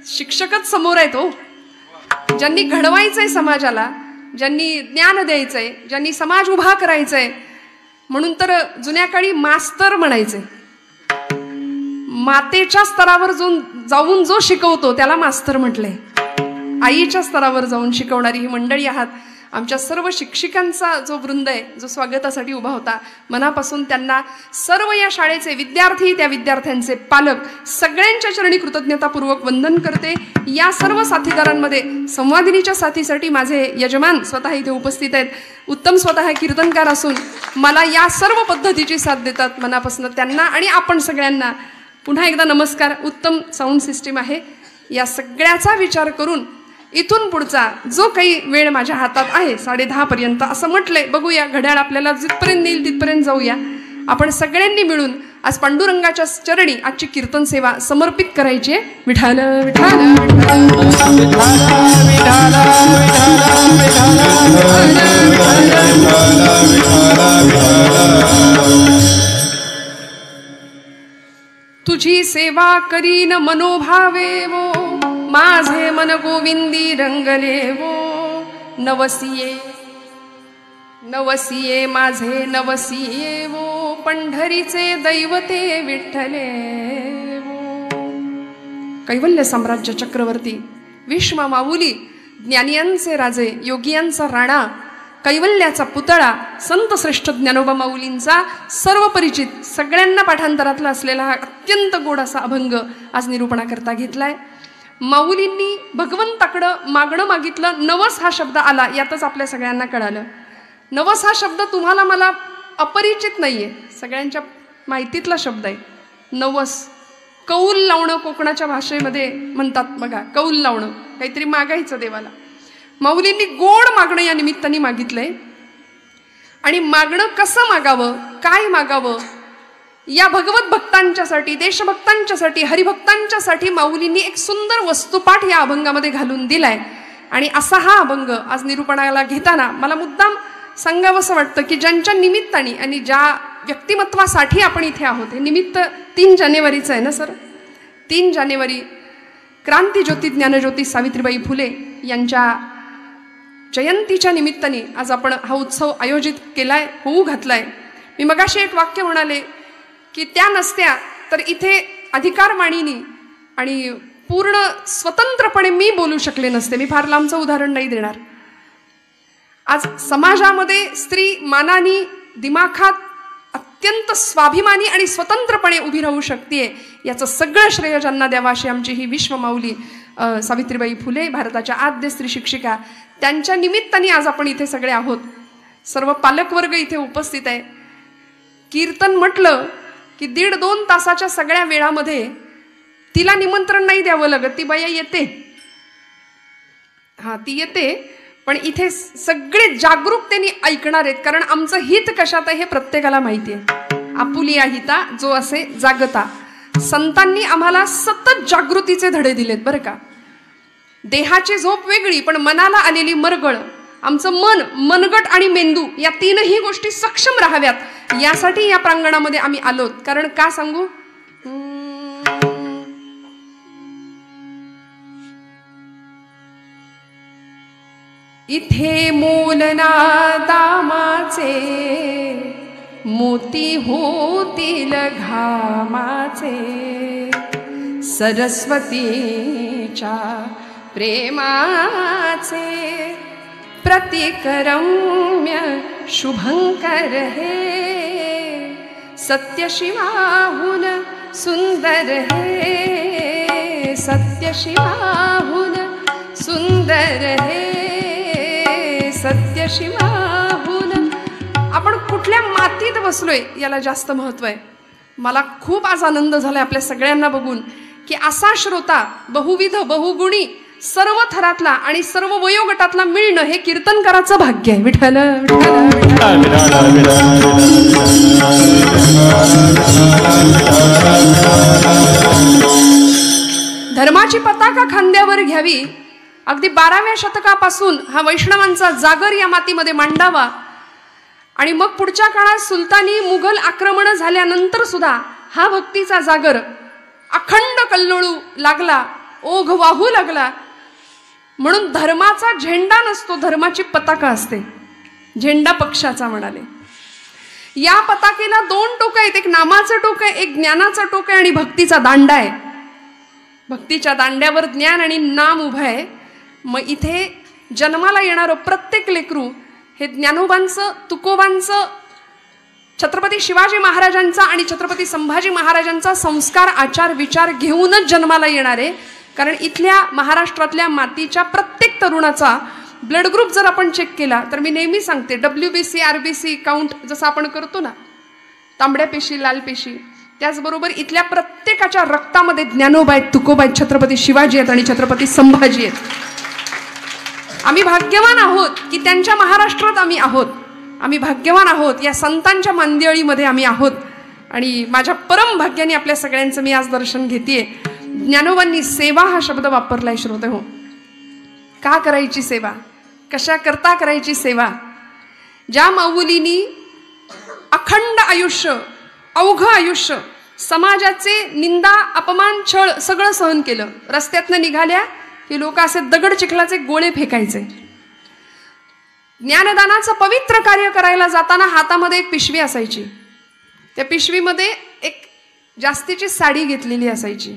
शिक्षकच समोर आहेत हो, ज्यांनी घडवायचंय समाजाला, ज्यांनी ज्ञान द्यायचंय, ज्यांनी समाज उभा करायचंय. म्हणून तर जुन्या काळी मास्तर म्हणायचे. मातेच्या स्तरावर जाऊन जो शिकवतो त्याला मास्तर म्हटले. आईच्या स्तरावर जाऊन शिकवणारी ही मंडळी आहात. आमच्या सर्व शिक्षिकांचा जो वृंद आहे, जो स्वागतासाठी उभा होता, मनापासून त्यांना सर्व या शाळेचे विद्यार्थी, त्या विद्यार्थ्यांचे पालक सगळ्यांच्या चरणी कृतज्ञतापूर्वक वंदन करते. या सर्व साथीदारांमध्ये संवादिनीच्या साथीसाठी माझे यजमान स्वतः इथे उपस्थित आहेत. उत्तम स्वतः कीर्तनकार असून मला या सर्व पद्धतीची साथ देतात. मनापासून त्यांना आणि आपण सगळ्यांना पुन्हा एकदा नमस्कार. उत्तम साऊंड सिस्टीम आहे. या सगळ्याचा विचार करून इथून पुढचा जो काही वेळ माझ्या हातात आहे 10:30 पर्यंत असं म्हटलंय, बघूया घड्याळ आपल्याला जिथपर्यंत नेईल तिथपर्यंत जाऊया. आपण सगळ्यांनी मिळून आज पांडुरंगाच्या चरणी आजची कीर्तन सेवा समर्पित करायची आहे. विठाल विठाल तुझी सेवा करीन मनोभावे वो, माझे मन गोविंदी रंगले वो. नवसिये नवसिये माझे नवसिये वो, पंढरीचे दैवते विठ्ठले वो. कैवल्य साम्राज्य चक्रवर्ती, विश्व माऊली, ज्ञानियांचे राजे, योगियांचा राणा, कैवल्याचा पुतळा, संत श्रेष्ठ ज्ञानोबा माऊलींचा सर्व परिचित, सगळ्यांना पाठांतरातला असलेला हा अत्यंत गोड असा अभंग आज निरूपणाकरता घेतलाय. माऊलींनी भगवंताकडं मागणं मागितलं. नवस हा शब्द आला, यातच आपल्या सगळ्यांना कळालं. नवस हा शब्द तुम्हाला मला अपरिचित नाहीये, सगळ्यांच्या माहितीतला शब्द आहे. नवस कौल लावणं कोकणाच्या भाषेमध्ये म्हणतात बघा, कौल लावणं, काहीतरी मागायचं देवाला. माऊलींनी गोड मागणं या निमित्ताने मागितलंय. आणि मागणं कसं मागावं, काय मागावं, या भगवत भक्तांच्यासाठी, देशभक्तांच्यासाठी, हरिभक्तांच्यासाठी माऊलींनी एक सुंदर वस्तुपाठ या अभंगामध्ये घालून दिलाय. आणि असा हा अभंग आज निरूपणाला घेताना मला मुद्दाम सांगावंसं वाटतं की ज्यांच्या निमित्ताने आणि ज्या व्यक्तिमत्वासाठी आपण इथे आहोत, हे निमित्त 3 जानेवारीचं आहे ना सर. 3 जानेवारी क्रांतीज्योती ज्ञानज्योती सावित्रीबाई फुले यांच्या जयंतीच्या निमित्ताने आज आपण हा उत्सव आयोजित केलाय, होऊ घातलाय. मी मगाशी एक वाक्य म्हणाले की त्या नसत्या तर इथे अधिकारवाणीनी आणि पूर्ण स्वतंत्रपणे मी बोलू शकले नसते. मी फार लांबचं उदाहरण नाही देणार. आज समाजामध्ये स्त्री मानानी, दिमाखात अत्यंत स्वाभिमानी आणि स्वतंत्रपणे उभी राहू शकते, याचं सगळं श्रेय ज्यांना द्यावं अशी आमची ही विश्वमाऊली सावित्रीबाई फुले, भारताच्या आद्य स्त्री शिक्षिका, त्यांच्या निमित्ताने आज आपण इथे सगळे आहोत. सर्व पालकवर्ग इथे उपस्थित आहे. कीर्तन म्हटलं की 1.5-2 तासाच्या सगळ्या वेळामध्ये तिला निमंत्रण नाही द्यावं लागत, ती बाया येते. हा, ती येते, पण इथे सगळे जागरूकतेने ऐकणार आहेत. कारण आमचं हित कशात आहे हे प्रत्येकाला माहिती आहे. आपुलिया हिता जो असे जागता. संतांनी आम्हाला सतत जागृतीचे धडे दिलेत बरं का. देहाची झोप वेगळी, पण मनाला आलेली मरगळ, आमचं मन, मनगट आणि मेंदू या 3ही गोष्टी सक्षम राहाव्यात, यासाठी या प्रांगणामध्ये आम्ही आलोत. कारण का सांगू, इथे मोलना दामाचे, मोती होतील घामाचे, सरस्वतीच्या प्रेमाचे प्रतिकरम्य शुभंकर हे, सत्यशिवाहून सुंदर हे, सत्यशिवाहून सुंदर हे, सत्यशिवाहून. आपण कुठल्या मातीत बसलोय याला जास्त महत्व आहे. मला खूप आज आनंद झालाय आपल्या सगळ्यांना बघून की असा श्रोता बहुविध बहुगुणी सर्व थरातला आणि सर्व वयोगटातला मिळणं हे कीर्तनकाराचं भाग्य आहे. विठ्ठल धर्माची पताका खांद्यावर घ्यावी. अगदी 12व्या शतकापासून हा वैष्णवांचा जागर या मातीमध्ये मांडावा. आणि मग पुढच्या काळात सुलतानी मुघल आक्रमण झाल्यानंतर सुद्धा हा भक्तीचा जागर अखंड कल्लोळू लागला. ओघ वाहू लागला. म्हणून धर्माचा झेंडा नसतो, धर्माची पताका असते. झेंडा पक्षाचा म्हणाले. या पताकेला 2 टोक आहेत, एक नामाचं टोक आहे, एक ज्ञानाचं टोक आहे आणि भक्तीचा दांडा आहे. भक्तीच्या दांड्यावर ज्ञान आणि नाम उभं आहे. मग इथे जन्माला येणारं प्रत्येक लेकरू हे ज्ञानोबांचं, तुकोबांचं, छत्रपती शिवाजी महाराजांचा आणि छत्रपती संभाजी महाराजांचा संस्कार, आचार, विचार घेऊनच जन्माला येणार आहे. कारण इथल्या महाराष्ट्रातल्या मातीच्या प्रत्येक तरुणाचा ब्लड ग्रुप जर आपण चेक केला तर मी नेहमी सांगते, WBC RBC काउंट जसं आपण करतो ना, तांबड्या पेशी, लाल पेशी, त्याचबरोबर इथल्या प्रत्येकाच्या रक्तामध्ये ज्ञानोबा आहेत, तुकोबा आहेत, छत्रपती शिवाजी आहेत आणि छत्रपती संभाजी आहेत. आम्ही भाग्यवान आहोत की त्यांच्या महाराष्ट्रात आम्ही आहोत. आम्ही भाग्यवान आहोत, या संतांच्या मांदियाळीमध्ये आम्ही आहोत. आणि माझ्या परम भाग्याने आपल्या सगळ्यांचं मी आज दर्शन घेतेय. ज्ञानोबांनी सेवा हा शब्द वापरलाय श्रोते हो. का करायची सेवा, कशा करता करायची सेवा. ज्या माऊलींनी अखंड आयुष्य, अवघ आयुष्य समाजाचे निंदा, अपमान, छळ सगळं सहन केलं. रस्त्यातनं निघाल्या की लोक असे दगड चिखलाचे गोळे फेकायचे. ज्ञानदानाचं पवित्र कार्य करायला जाताना हातामध्ये एक पिशवी असायची. त्या पिशवीमध्ये एक जास्तीची साडी घेतलेली असायची.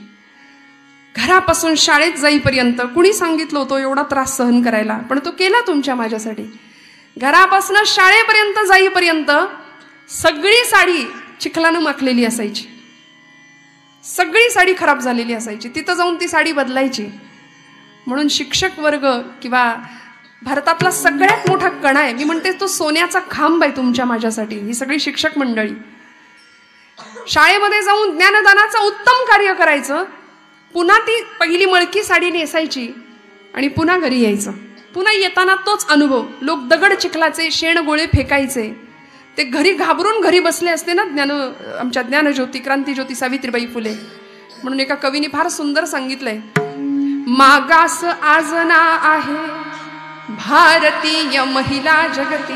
घरापासून शाळेत जाईपर्यंत कुणी सांगितलं होतं एवढा त्रास सहन करायला, पण तो केला तुमच्या माझ्यासाठी. घरापासून शाळेपर्यंत जाईपर्यंत सगळी साडी चिखलानं माखलेली असायची. सगळी साडी खराब झालेली असायची. तिथं जाऊन ती साडी बदलायची. म्हणून शिक्षक वर्ग किंवा भारतातला सगळ्यात मोठा कणा आहे, मी म्हणते तो सोन्याचा खांब आहे तुमच्या माझ्यासाठी, ही सगळी शिक्षक मंडळी. शाळेमध्ये जाऊन ज्ञानदानाचं उत्तम कार्य करायचं, पुन्हा ती पहिली मळकी साडी नेसायची आणि पुन्हा घरी यायचं. पुन्हा येताना तोच अनुभव. लोक दगड चिखलाचे, शेण गोळे फेकायचे. ते घरी घाबरून घरी बसले असते ना आमच्या ज्ञानज्योती, क्रांतीज्योती सावित्रीबाई फुले. म्हणून एका कवीने फार सुंदर सांगितलंय, मागास आजना आहे भारतीय महिला जगती.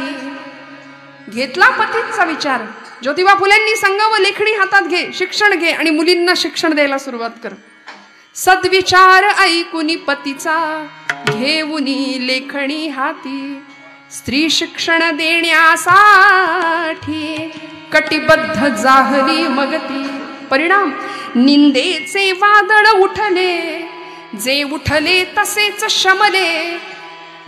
घेतला पतीचा विचार. ज्योतिबा फुलेंनी सांगावं, लेखणी हातात घे, शिक्षण घे आणि मुलींना शिक्षण द्यायला सुरुवात कर. सद्विचार ऐकुनी पतीचा, घेऊनी लेखणी हाती. स्त्री शिक्षण देण्यासाठी कटिबद्ध जाहली मगती. परिणाम निंदेचे वादळ उठले, जे उठले तसेच शमले.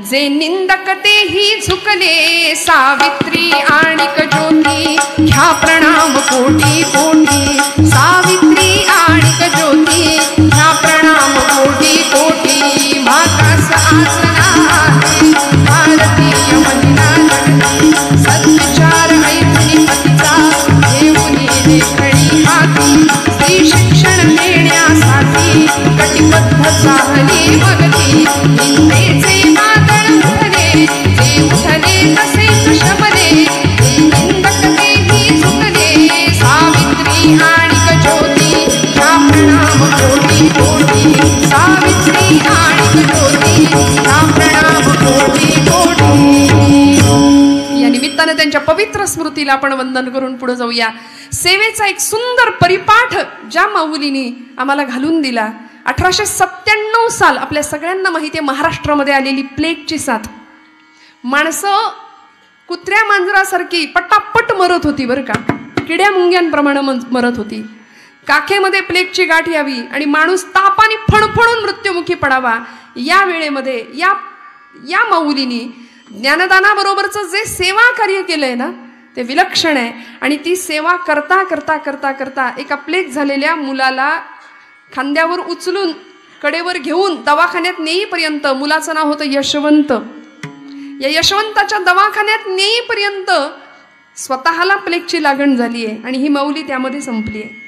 जे निंदक तेही झुकले, सावित्री आणिक ज्योती ह्या प्रणाम कोटी कोटी. सावित्री आणिक ज्योती ह्या प्रणाम कोटी कोटी. मागास आसना आहे भारतीय महिला जगती. सद्विचार ऐकुनी पतीचा, घेऊनी लेखणी हाती. स्त्री शिक्षण देण्यासाठी कटिबद्ध झाली मगती. निंदेचे वादळ उठले, जे उठले तसेच शमले. जे निंदक तेही झुकले, सावित्री आणिक ज्योती ह्या प्रणाम कोटी कोटी. सावित्री आणिक ज्योती ह्या प्रणाम कोटी कोटी. या निमित्तानं त्यांच्या पवित्र स्मृतीला आपण वंदन करून पुढे जाऊया. सेवेचा एक सुंदर परिपाठ ज्या माऊलींनी आम्हाला घालून दिला. 1897 साल, आपल्या सगळ्यांना माहिती आहे, महाराष्ट्रामध्ये आलेली प्लेगची साथ. माणसं कुत्र्या मांजरासारखी पटापट मरत होती बरं का, किड्या मुंग्यांप्रमाणे मरत होती. काखेमध्ये प्लेगची गाठ यावी आणि माणूस तापाने फणफणून मृत्युमुखी पडावा. या वेळेमध्ये या माऊलींनी ज्ञानदानाबरोबरचं जे सेवा कार्य केलंय ना, ते विलक्षण आहे. आणि ती सेवा करता करता करता करता एका प्लेग झालेल्या मुलाला खांद्यावर उचलून कडेवर घेऊन दवाखान्यात नेईपर्यंत, मुलाचं नाव होतं यशवंत, या यशवंताच्या दवाखान्यात नेईपर्यंत स्वतःला प्लेगची लागण झाली आहे आणि ही माऊली त्यामध्ये संपली आहे.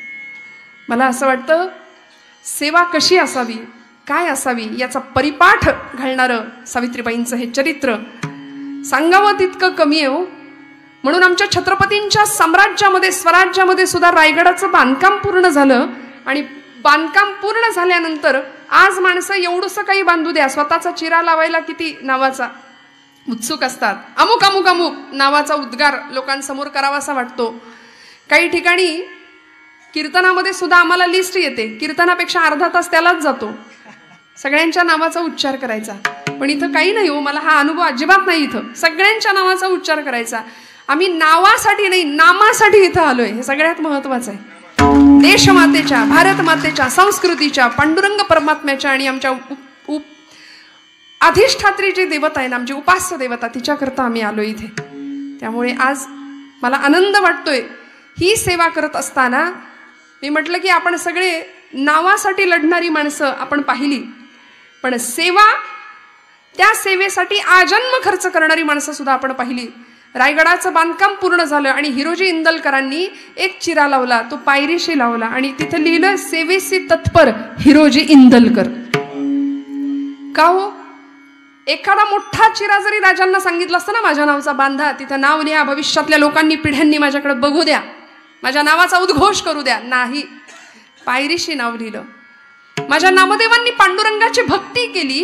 मला असं वाटतं सेवा कशी असावी, काय असावी याचा परिपाठ घालणारं सावित्रीबाईंचं हे चरित्र सांगावं तितकं कमी आहे हो. म्हणून आमच्या छत्रपतींच्या साम्राज्यामध्ये, स्वराज्यामध्ये सुद्धा रायगडाचं बांधकाम पूर्ण झालं. आणि बांधकाम पूर्ण झाल्यानंतर आज माणसं एवढंसं काही बांधू द्या, स्वतःचा चिरा लावायला किती नावाचा उत्सुक असतात. अमुक अमुक अमुक नावाचा उद्गार लोकांसमोर करावासा वाटतो. काही ठिकाणी कीर्तनामध्ये सुद्धा आम्हाला लिस्ट येते, कीर्तनापेक्षा अर्धा तास त्यालाच जातो. सगळ्यांच्या नावाचा उच्चार करायचा. पण इथं काही नाही हो, मला हा अनुभव अजिबात नाही. इथं सगळ्यांच्या नावाचा उच्चार करायचा. आम्ही नावासाठी नाही, नामासाठी इथं आलोय. हे सगळ्यात महत्वाचं आहे. देशमातेच्या, भारत मातेच्या, संस्कृतीच्या, पांडुरंग परमात्म्याच्या आणि आमच्या अधिष्ठात्री जी देवता आहे ना, आमची उपास्य देवता, तिच्याकरता आम्ही आलो इथे. त्यामुळे आज मला आनंद वाटतोय. ही सेवा करत असताना मी म्हटलं की आपण सगळे नावासाठी लढणारी माणसं आपण पाहिली, पण सेवा, त्या सेवेसाठी आजन्म खर्च करणारी माणसं सुद्धा आपण पाहिली. रायगडाचं बांधकाम पूर्ण झालं आणि हिरोजी इंदलकरांनी एक चिरा लावला, तो पायरीशी लावला आणि तिथं लिहिलं सेवेसी तत्पर हिरोजी इंदलकर. का हो? एखादा मोठा चिरा जरी राजांना सांगितलं असतं ना, माझ्या नावाचा बांधा, तिथं नाव लिहा, भविष्यातल्या लोकांनी, पिढ्यांनी माझ्याकडे बघू द्या, माझ्या नावाचा उद्घोष करू द्या, नाही, पायरीशी नाव लिहिलं. माझ्या नामदेवांनी पांडुरंगाची भक्ती केली,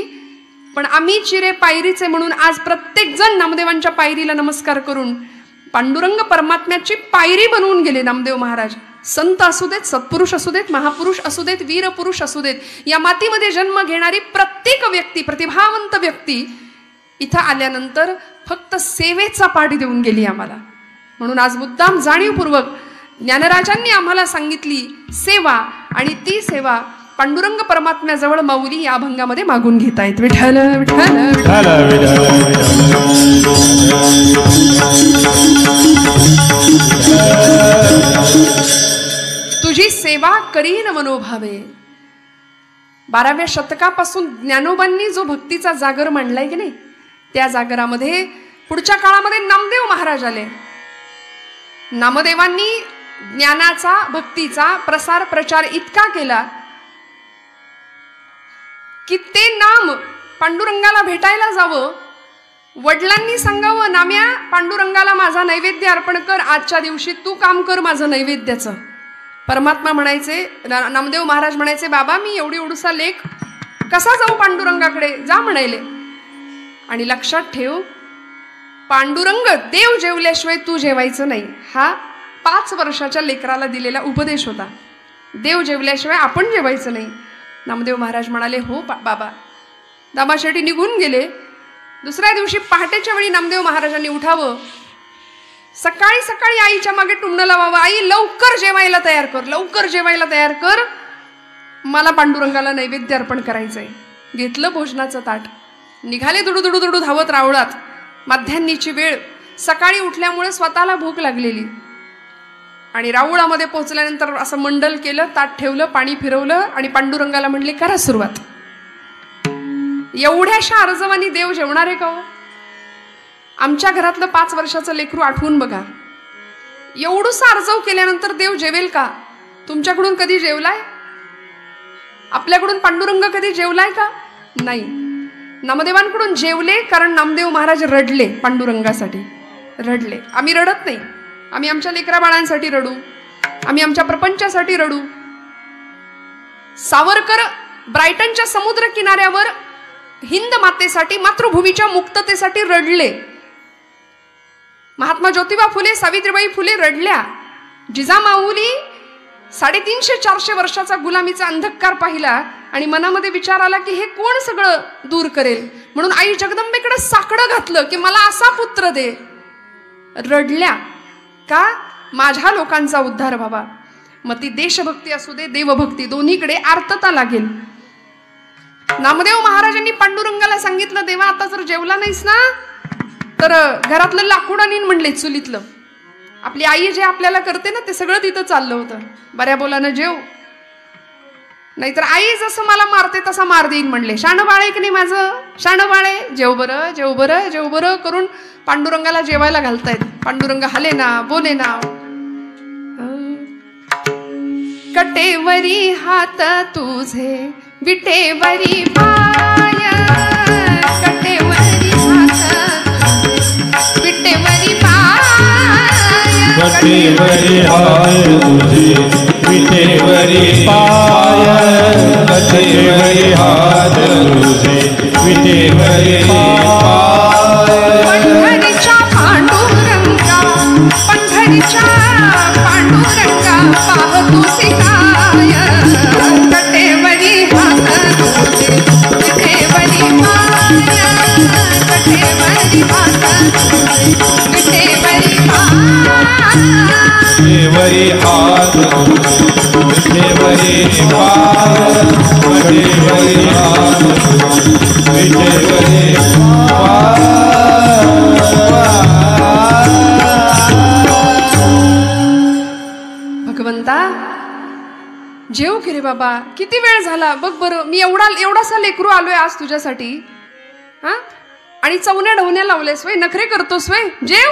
पण आम्ही चिरे पायरीचे म्हणून आज प्रत्येक जण नामदेवांच्या पायरीला नमस्कार करून पांडुरंग परमात्म्याची पायरी बनवून गेले नामदेव महाराज. संत असू देत, सत्पुरुष असू देत, महापुरुष असू देत, वीर पुरुष असू देत, या मातीमध्ये जन्म घेणारी प्रत्येक व्यक्ती, प्रतिभावंत व्यक्ती इथं आल्यानंतर फक्त सेवेचा पाठ देऊन गेली आम्हाला. म्हणून आज मुद्दाम जाणीवपूर्वक ज्ञानराजांनी आम्हाला सांगितली सेवा, आणि ती सेवा पांडुरंग परमात्म्याजवळ माऊली या अभंगामध्ये मागून घेतायत. विठ्ठल विठ्ठल तुझी सेवा करीन मनोभावे. 12व्या शतकापासून ज्ञानोबांनी जो भक्तीचा जागर मांडलाय की नाही, त्या जागरामध्ये पुढच्या काळामध्ये नामदेव महाराज आले. नामदेवांनी ज्ञानाचा, भक्तीचा प्रसार प्रचार इतका केला की ते नाम पांडुरंगाला भेटायला जावं, वडिलांनी सांगावं, नाम्या पांडुरंगाला माझा नैवेद्य अर्पण कर, आजच्या दिवशी तू काम कर माझं नैवेद्याचं. परमात्मा म्हणायचे, नामदेव महाराज म्हणायचे, बाबा मी एवढी एवढूसा लेख कसा जाऊ पांडुरंगाकडे, जा म्हणायले. आणि लक्षात ठेव, पांडुरंग देव जेवल्याशिवाय तू जेवायचं नाही, हा 5 वर्षाच्या लेकराला दिलेला उपदेश होता. देव जेवल्याशिवाय आपण जेवायचं नाही. नामदेव महाराज म्हणाले, हो बाबा. दामाशेठी निघून गेले. दुसऱ्या दिवशी पहाटेच्या वेळी नामदेव महाराजांनी उठावं, सकाळी सकाळी आईच्या मागे टुमणं लावावं, आई लवकर जेवायला तयार कर, लवकर जेवायला तयार कर, मला पांडुरंगाला नैवेद्य अर्पण करायचंय. घेतलं भोजनाचं ताट, निघाले दुडू दुडू धावत रावळात. माध्यान्नीची वेळ, सकाळी उठल्यामुळे स्वतःला भूक लागलेली, आणि राऊळामध्ये पोहोचल्यानंतर असं मंडल केलं, ताट ठेवलं, पाणी फिरवलं आणि पांडुरंगाला म्हणले, करा सुरुवात. एवढ्याशा अर्जवानी देव जेवणार आहे का हो? आमच्या घरातलं 5 वर्षाचं लेकरू आठवून बघा, एवढूसा अर्जव केल्यानंतर देव जेवेल का? तुमच्याकडून कधी जेवलाय? आपल्याकडून पांडुरंग कधी जेवलाय का? नाही. नामदेवांकडून जेवले, कारण नामदेव महाराज रडले, पांडुरंगासाठी रडले. आम्ही रडत नाही, आम्ही आमच्या लेकरा बाळांसाठी रडू, आम्ही आमच्या प्रपंचासाठी रडू. सावरकर ब्रायटनच्या समुद्र किनाऱ्यावर हिंद मातेसाठी, मातृभूमीच्या मुक्ततेसाठी रडले. महात्मा ज्योतिबा फुले, सावित्रीबाई फुले रडल्या. जिजामाऊली 350-400 वर्षाचा गुलामीचा अंधकार पाहिला आणि मनामध्ये विचार आला की हे कोण सगळं दूर करेल, म्हणून आई जगदंबेकडे साकडं घातलं की मला असा पुत्र दे. रडल्या का? माझ्या लोकांचा उद्धार व्हावा. मग ती देशभक्ती असू दे, देवभक्ती, दोन्हीकडे आर्तता लागेल. नामदेव महाराजांनी पांडुरंगाला सांगितलं, देवा आता जर जेवला नाहीस ना तर घरातलं लाकूड आणीन म्हणले, चुलीतलं. आपली आई जे आपल्याला करते ना ते सगळं तिथं चाललं होतं. बऱ्या बोलानं जेव, नाहीतर आई जसं मला मारते तसा मार देईन म्हणले. शाणं बाळे की नाही माझं, शाणं बाळे, जेव बरं, जेव बरं, जेव बरं करून पांडुरंगाला जेवायला घालतायत. पांडुरंग हले ना, बोले ना. कटेवरी हात तुझे, विटेवरी पाय, कटेवरी हात तुझे, विटेवरी पाय, कटेवरी हाय तुझे, विटेवरी पाय, कटेवरी हात तुझे, विटेवरी पाय. पंढरीच्या पांडुरंगा, पंढरीच्या पांडुरंगा, पाहतो सिताय, कटेवरी हात तुझे, कटेवरी हात विटेवरी विटेवरी हात विटेवरी पाय कटेवरी हात विटेवरी पाय. भगवंता जेव की रे बाबा, किती वेळ झाला बघ बरं. मी एवढासा लेकरू आलोय आज तुझ्यासाठी, हा, आणि चवण्या ढवण्या लावलेस वय, नखरे करतोस वय, जेव.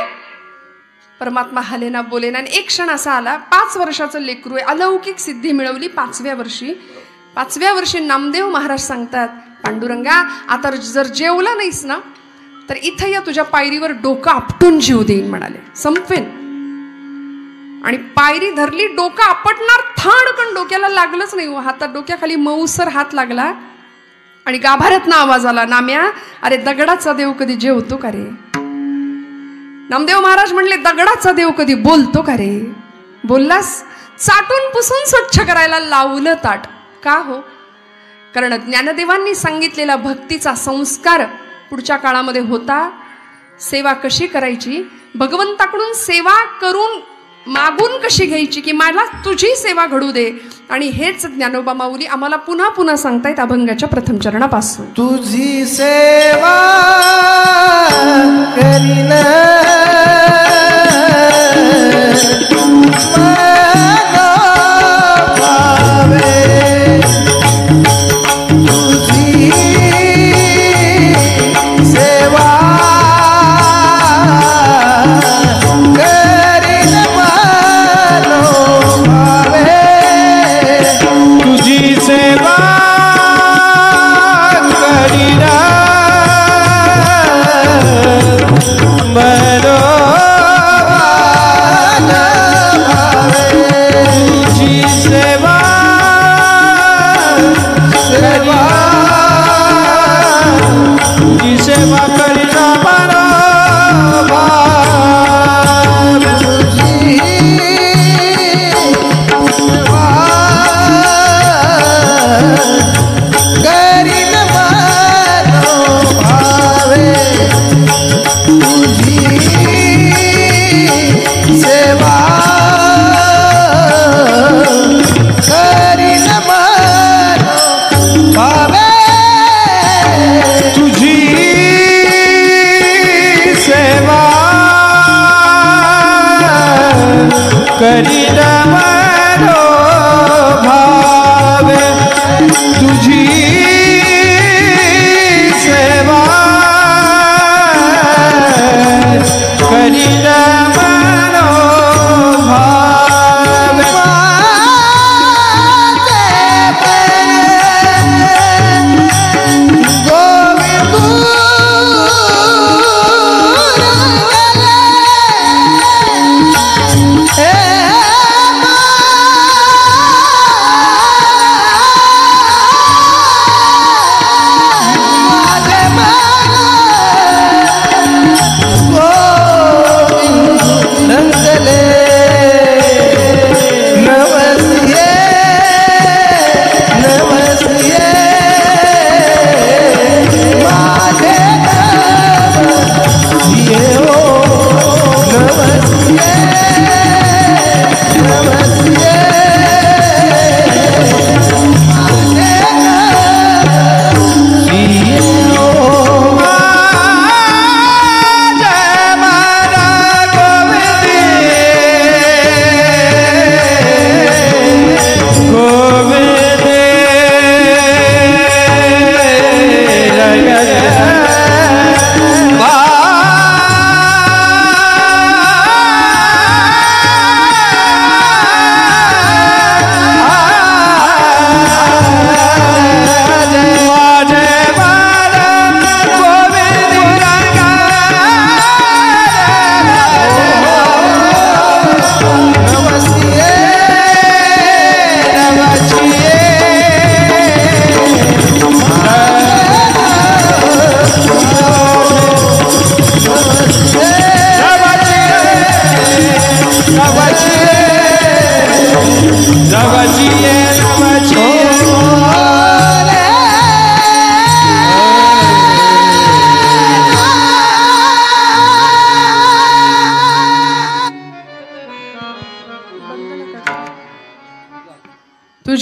परमात्मा हलेना बोलेना. आणि एक क्षण असा आला, 5 वर्षाचं लेकरू आहे, अलौकिक सिद्धी मिळवली 5व्या वर्षी. 5व्या वर्षी नामदेव महाराज सांगतात, पांडुरंगा आता जर जेवला नाहीस ना तर इथं या तुझ्या पायरीवर डोकं आपटून जीव देईन म्हणाले, संपवेन. आणि पायरी धरली, डोकं आपटणार, थाडकन डोक्याला लागलंच नाही, हातात डोक्याखाली मऊसर हात लागला आणि गाभाऱ्यातनं आवाज आला, नाम्या अरे दगडाचा देव कधी जेवतो का रे. नामदेव महाराज म्हणले, दगडाचा देव कधी बोलतो का रे. बोललास, चाटून पुसून स्वच्छ करायला लावलं ताट. का हो, कारण ज्ञानदेवांनी सांगितलेला भक्तीचा संस्कार पुढच्या काळामध्ये होता. सेवा कशी करायची, भगवंताकडून सेवा करून मागून कशी घ्यायची, की मला तुझी सेवा घडू दे. आणि हेच ज्ञानोबा माऊली आम्हाला पुन्हा पुन्हा सांगतायत अभंगाच्या प्रथम चरणापासून. तुझी सेवा करीन मनो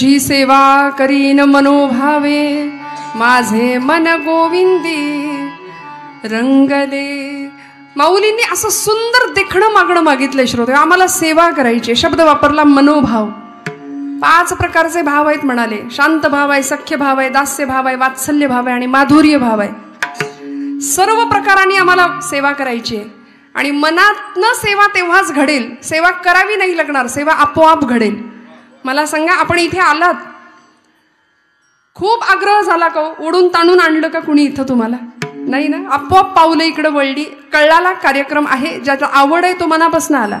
तुझी सेवा करीन मनोभावे, माझे मन गोविंदी रंगले. माऊलींनी असं सुंदर देखणं मागणं मागितलंय श्रोते. आम्हाला सेवा करायची. शब्द वापरला मनोभाव. 5 प्रकारचे भाव आहेत म्हणाले. शांत भाव आहे, सख्य भाव आहे, दास्य भाव आहे, वात्सल्य भाव आहे आणि माधुर्य भाव आहे. सर्व प्रकारांनी आम्हाला सेवा करायची आहे. आणि मनातनं सेवा तेव्हाच घडेल. सेवा करावी नाही लागणार, सेवा आपोआप घडेल. मला सांगा, आपण इथे आलात, खूप आग्रह झाला का? ओढून ताणून आणलं का कुणी इथं तुम्हाला? नाही ना. आपोआप पावलं इकडं वळली. कळाला कार्यक्रम आहे, ज्याचा आवड आहे तो मनापासून आला.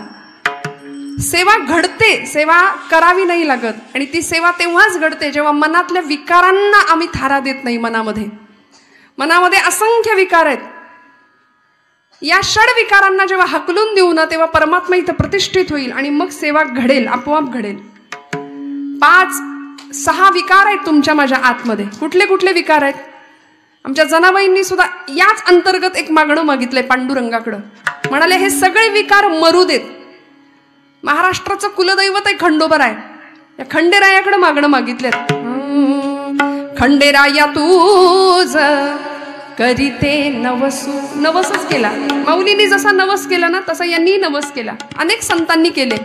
सेवा घडते, सेवा करावी नाही लागत. आणि ती सेवा तेव्हाच घडते जेव्हा मनातल्या विकारांना आम्ही थारा देत नाही. मनामध्ये असंख्य विकार आहेत. या षड विकारांना जेव्हा हकलून देऊ ना, तेव्हा परमात्मा इथं प्रतिष्ठित होईल आणि मग सेवा घडेल, आपोआप घडेल. 5-6 विकार आहेत तुमच्या माझ्या आतमध्ये. कुठले कुठले विकार आहेत? आमच्या जनाबाईंनी सुद्धा याच अंतर्गत एक मागणं मागितलंय पांडुरंगाकडं. म्हणाले, हे सगळे विकार मरू देत. महाराष्ट्राचं कुलदैवत आहे खंडोबाराय. या खंडेरायाकडे मागणं मागितले. खंडेराया तूज करीते नवसू. नवसच केला माऊलींनी. जसा नवस केला ना तसा यांनी नवस केला. अनेक संतांनी केले.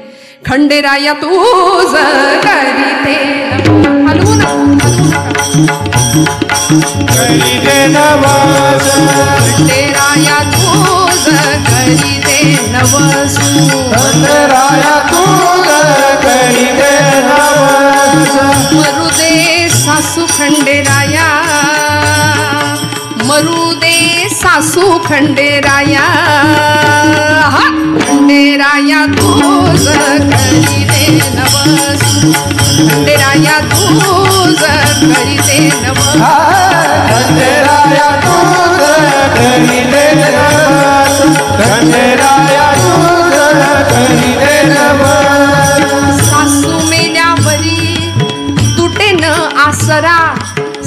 खंडेराया तूज करीते हलवू नका. खंडेराया तूज करीते नवसू. खंडेराया तूज करीते नवसू. मरुदे सासू खंडेराया, मरुदे सासू खंडेराया. खंडेराया तूज करीते नवसू. खंडेराया तूज करीते नवसू. खंडेराया तूज करीते नवसू. खंडेराया तूज करीते नवसू. सासू मेल्यावरी तुटेन आसरा.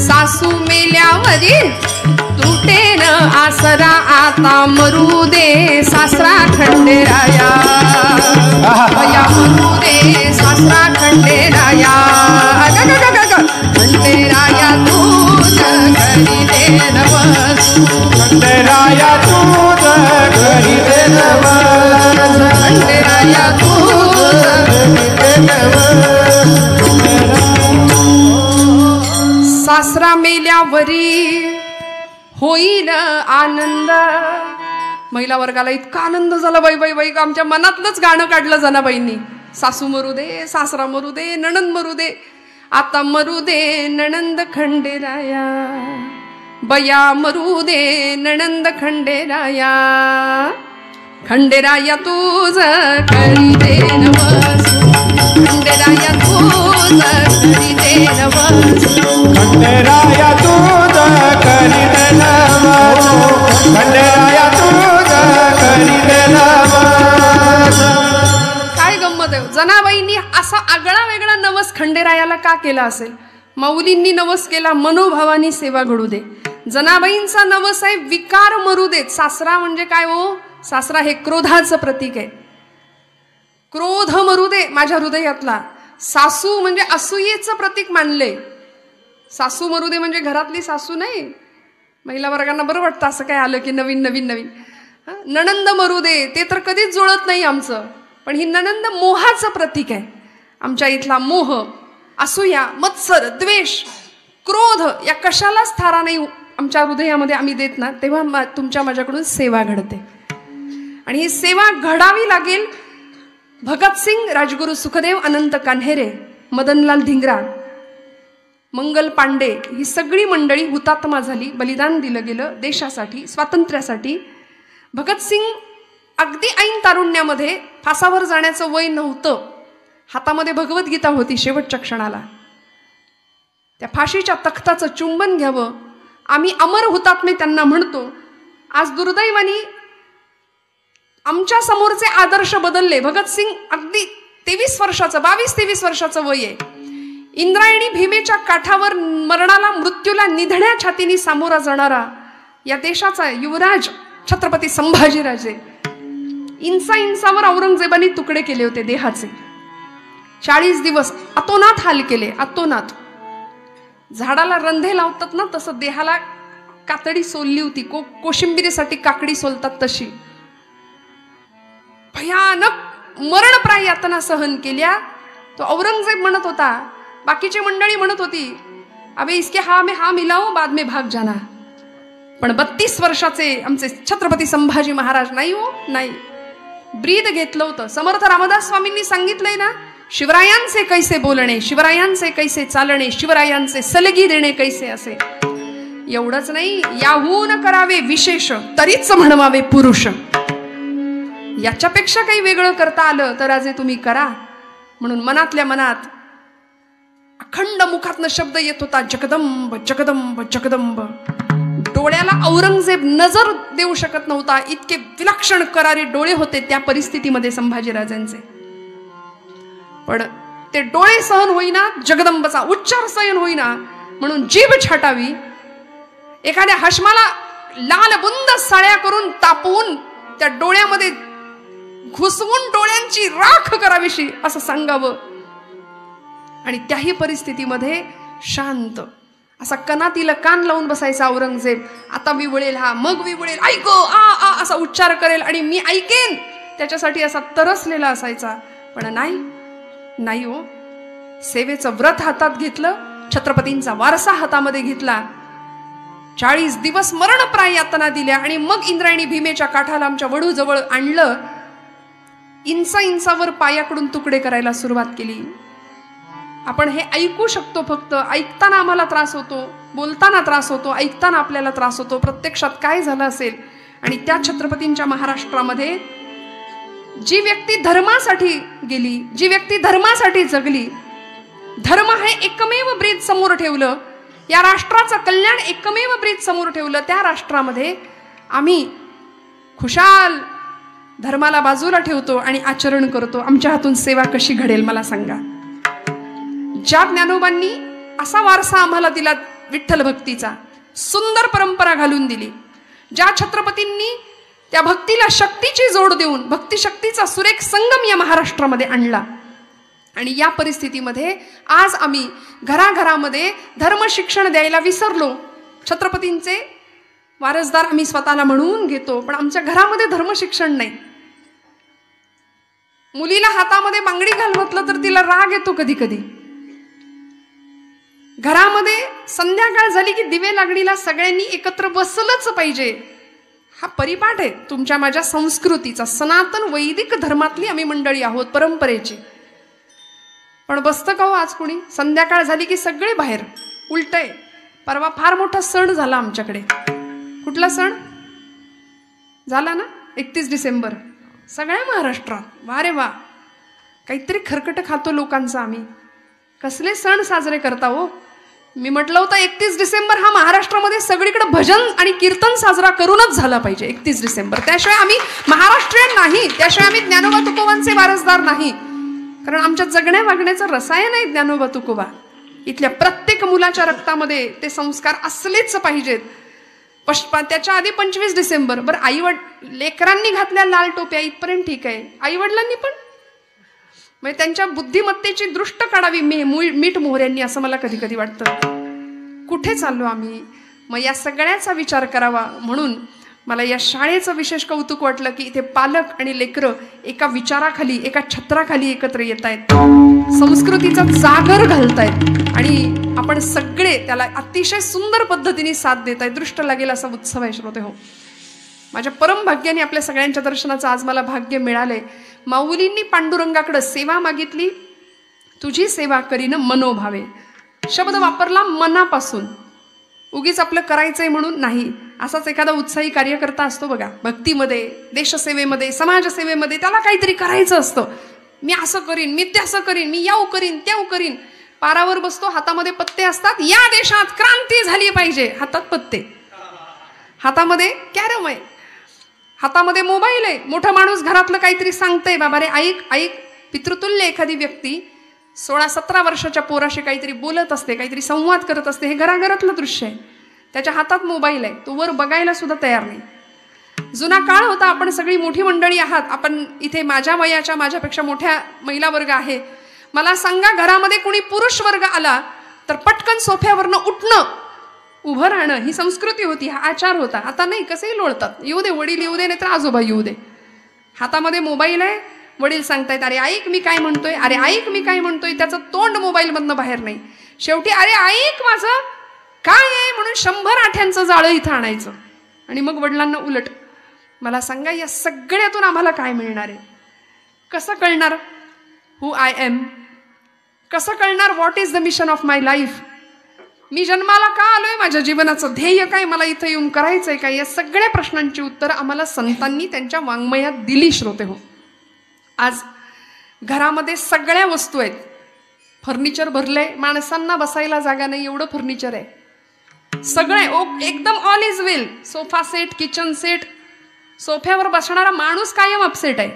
सासू मेल्यावरी तुटेन आसरा. आता मरू दे सासरा खंडेराया. या मरू दे सासरा खंडेराया. खंडेराया तूज करीते नवसू. खंडेराया तूज करीते नवसू. खंडेराया तूज करीते नवसू. सासरा मेल्यावरी होईल आनंद. महिला वर्गाला इतका आनंद झाला. बाई बाई बाई, आमच्या मनातलंच गाणं काढलं जनाबाईंनी. सासू मरू दे, सासरा मरू दे, नणंद मरू दे. आता मरू दे नणंद खंडेराया. बया मरू दे नणंद खंडेराया. खंडेराया तूज करीते नवसू. खंडेराया तूज करीते नवसू. खंडेराया तूज करीते नवसू. खंडेराया तूज करीते नवसू. काय गंमत आहे. जनाबाईंनी असा आगळा वेगळा नवस खंडेरायाला का केला असेल? माऊलींनी नवस केला मनोभावानी सेवा घडू दे. जनाबाईंचा नवस आहे विकार मरू देत. सासरा म्हणजे काय हो? सासरा हे क्रोधाचं प्रतीक आहे. क्रोध मरू दे माझ्या हृदयातला. सासू म्हणजे असूयेचं प्रतीक मानले. सासू मरू दे म्हणजे घरातली सासू नाही. महिला वर्गांना बरं वाटतं असं काय आलं की नवीन नवीन नवीन. नणंद मरू दे ते तर कधीच जुळत नाही आमचं. पण ही नणंद मोहाचं प्रतीक आहे. आमच्या इथला मोह, असूया, मत्सर, द्वेष, क्रोध या कशालाच थारा नाही आमच्या हृदयामध्ये आम्ही देत ना, तेव्हा तुमच्या माझ्याकडून सेवा घडते. आणि ही सेवा घडावी लागेल. भगतसिंग, राजगुरू सुखदेव, अनंत कान्हेरे, मदनलाल धिंगरा, मंगल पांडे ही सगळी मंडळी हुतात्मा झाली. बलिदान दिलं गेलं देशासाठी, स्वातंत्र्यासाठी. भगतसिंग अगदी ऐन तारुण्यामध्ये, फासावर जाण्याचं वय नव्हतं. हातामध्ये भगवद्गीता होती शेवटच्या क्षणाला. त्या फाशीच्या तख्ताचं चुंबन घ्यावं. आम्ही अमर हुतात्मे त्यांना म्हणतो. आज दुर्दैवानी आमच्या समोरचे आदर्श बदलले. भगतसिंग अगदी 23 वर्षाचं, 22-23 वर्षाचं वय आहे. इंद्रायणी भीमेच्या काठावर मरणाला, मृत्यूला निधड्या छातीने सामोरा जाणारा या देशाचा युवराज छत्रपती संभाजीराजे. इंचावर औरंगजेबाने तुकडे केले होते देहाचे. 40 दिवस अतोनात हाल केले, अतोनात. झाडाला रंधे लावतात ना तसं देहाला कातडी सोलली होती, कोशिंबिरीसाठी काकडी सोलतात तशी. भयानक मरणप्राय यातना सहन केल्या. तो औरंगजेब म्हणत होता, बाकीची मंडळी म्हणत होती, अबे इसके हा में हा मिलाओ बाद में भाग जाना. पण 32 वर्षाचे आमचे छत्रपती संभाजी महाराज नाही हो, नाही. ब्रीद घेतलं होतं. समर्थ रामदास स्वामींनी सांगितलंय ना, शिवरायांचे कैसे बोलणे, शिवरायांचे कैसे चालणे, शिवरायांचे सलगी देणे कैसे असे. एवढंच नाही, याहून करावे विशेष तरीच म्हणवावे पुरुष. याच्यापेक्षा काही वेगळं करता आलं तर राजे तुम्ही करा. म्हणून मनातल्या मनात अखंड मुखातनं शब्द येत होता, जगदंब जगदंब जगदंब. डोळ्याला औरंगजेब नजर देऊ शकत नव्हता, इतके विलक्षण करारी डोळे होते त्या परिस्थितीमध्ये संभाजीराजांचे. पण ते डोळे सहन होईना, जगदंबचा उच्चार सहन होईना, म्हणून जीभ छाटावी. एखाद्या हशमाला लाल बुंद साळ्या करून तापवून त्या डोळ्यामध्ये घुसवून डोळ्यांची राख करावीशी असं सांगावं. आणि त्याही परिस्थितीमध्ये शांत असा कनातीला कान लावून बसायचा औरंगजेब. आता विवळेल हा, मग विवळेल, ऐक आ आ असा उच्चार करेल आणि मी ऐकेन, त्याच्यासाठी असा तरसलेला असायचा. पण नाही हो, सेवेचं व्रत हातात घेतलं, छत्रपतींचा वारसा हातामध्ये घेतला. 40 दिवस मरणप्राय यातना दिल्या आणि मग इंद्रायणी भीमेच्या काठाला आमच्या वडूजवळ आणलं. इंचावर पायाकडून तुकडे करायला सुरुवात केली. आपण हे ऐकू शकतो, फक्त ऐकताना आम्हाला त्रास होतो, बोलताना त्रास होतो, ऐकताना आपल्याला त्रास होतो. प्रत्यक्षात काय झालं असेल. आणि त्या छत्रपतींच्या महाराष्ट्रामध्ये जी व्यक्ती धर्मासाठी गेली, जी व्यक्ती धर्मासाठी जगली, धर्म हे एकमेव ब्रीद समोर ठेवलं, या राष्ट्राचं कल्याण एकमेव ब्रीद समोर ठेवलं, त्या राष्ट्रामध्ये आम्ही खुशाल धर्माला बाजूला ठेवतो आणि आचरण करतो. आमच्या हातून सेवा कशी घडेल मला सांगा. ज्या ज्ञानोबांनी असा वारसा आम्हाला दिला विठ्ठल भक्तीचा, सुंदर परंपरा घालून दिली, ज्या छत्रपतींनी त्या भक्तीला शक्तीची जोड देऊन भक्ती शक्तीचा सुरेख संगम या महाराष्ट्रामध्ये आणला. आणि या परिस्थितीमध्ये आज आम्ही घराघरामध्ये धर्म शिक्षण द्यायला विसरलो. छत्रपतींचे वारसदार आम्ही स्वतःला म्हणून घेतो, पण आमच्या घरामध्ये धर्म शिक्षण नाही. मुलीला हातामध्ये बांगडी घालवतलं तर तिला राग येतो कधी कधी. घरामध्ये संध्याकाळ झाली की दिवे लागणीला सगळ्यांनी एकत्र बसलंच पाहिजे, हा परिपाठ आहे तुमच्या माझ्या संस्कृतीचा. सनातन वैदिक धर्मातली आम्ही मंडळी आहोत, परंपरेची. पण बसतं का हो आज कोणी? संध्याकाळ झाली की सगळे बाहेर. उलटय, परवा फार मोठा सण झाला आमच्याकडे. कुठला सण झाला ना? 31 डिसेंबर. सगळ्या महाराष्ट्रात वा रे वा, काहीतरी खरकट खातो लोकांचा आम्ही. कसले सण साजरे करता हो? मी म्हटलं होतं 31 डिसेंबर हा महाराष्ट्रामध्ये सगळीकडे भजन आणि कीर्तन साजरा करूनच झाला पाहिजे 31 डिसेंबर. त्याशिवाय आम्ही महाराष्ट्रीयन नाही, त्याशिवाय आम्ही ज्ञानोबा तुकोबांचे वारसदार नाही. कारण आमच्या जगण्या वागण्याचं रसायन आहे ज्ञानोबा तुकोबा. इथल्या प्रत्येक मुलाच्या रक्तामध्ये ते संस्कार असलेच पाहिजेत. त्याच्या आधी 25 डिसेंबर. बरं, लेकरांनी घातल्या लाल टोप्या इथपर्यंत ठीक आहे, आईवडिलांनी पण म्हणजे त्यांच्या बुद्धिमत्तेची दृष्ट काढावी मीठ मोहऱ्यांनी, असं मला कधी कधी वाटतं. कुठे चाललो आम्ही? मग या सगळ्याचा विचार करावा. म्हणून मला या शाळेचं विशेष कौतुक वाटलं की इथे पालक आणि लेकरं एका विचाराखाली, एका छत्राखाली एकत्र येत आहेत, संस्कृतीचा जागर घालतायत आणि आपण सगळे त्याला अतिशय सुंदर पद्धतीने साथ देत आहेत. दृष्ट लागेल असा उत्सव आहे श्रोते हो. माझ्या परम भाग्याने आपल्या सगळ्यांच्या दर्शनाचं आज मला भाग्य मिळालंय. माऊलींनी पांडुरंगाकडे सेवा मागितली, तुझी सेवा करीन मनोभावे. शब्द वापरला मनापासून, उगीच आपलं करायचंय म्हणून नाही. असाच एखादा उत्साही कार्यकर्ता असतो बघा, भक्तीमध्ये, देशसेवेमध्ये, समाजसेवेमध्ये, त्याला काहीतरी करायचं असतं. मी असं करीन, मी तसं करीन, मी याव करीन, त्याव करीन. पारावर बसतो, हातामध्ये पत्ते असतात, या देशात क्रांती झाली पाहिजे. हातात पत्ते, हातामध्ये कॅरम आहे, हातामध्ये मोबाईल आहे. मोठा माणूस घरातलं काहीतरी सांगतंय, बाबा रे ऐक ऐक. पितृतुल्य एखादी व्यक्ती 16-17 वर्षाच्या पोराशी काहीतरी बोलत असते, काहीतरी संवाद करत असते. हे घराघरातलं दृश्य आहे. त्याच्या हातात मोबाईल आहे, तो वर बघायला सुद्धा तयार नाही. जुना काळ होता, आपण सगळी मोठी मंडळी आहात, आपण इथे माझ्या वयाच्या, माझ्यापेक्षा मोठ्या महिला वर्ग आहे. मला सांगा, घरामध्ये कुणी पुरुष वर्ग आला तर पटकन सोफ्यावरनं उठणं, उभं राहणं ही संस्कृती होती, हा आचार होता. आता नाही, कसेही लोळतात. येऊ दे वडील, येऊ दे नाही तर आजोबा येऊ दे. हातामध्ये मोबाईल आहे, वडील सांगतायत अरे ऐक मी काय म्हणतोय, अरे ऐक मी काय म्हणतोय. त्याचं तोंड मोबाईलमधनं बाहेर नाही. शेवटी अरे ऐक माझं काय आहे म्हणून 100 आठ्यांचं जाळं इथं आणायचं. आणि मग वडिलांना उलट. मला सांगा, या सगळ्यातून आम्हाला काय मिळणार आहे? कसं कळणार हू आय एम? कसं कळणार what is the mission of my life? मी जन्माला का आलोय? माझ्या जीवनाचं ध्येय काय? मला इथं येऊन करायचंय काय? या सगळ्या प्रश्नांची उत्तरं आम्हाला संतांनी त्यांच्या वाङ्मयात दिली. श्रोते हो, आज घरामध्ये सगळ्या वस्तू आहेत. फर्निचर भरलंय, माणसांना बसायला जागा नाही एवढं फर्निचर आहे. सगळे एकदम all is well. Sofa set, kitchen set. सोफ्यावर बसणारा माणूस कायम अपसेट आहे,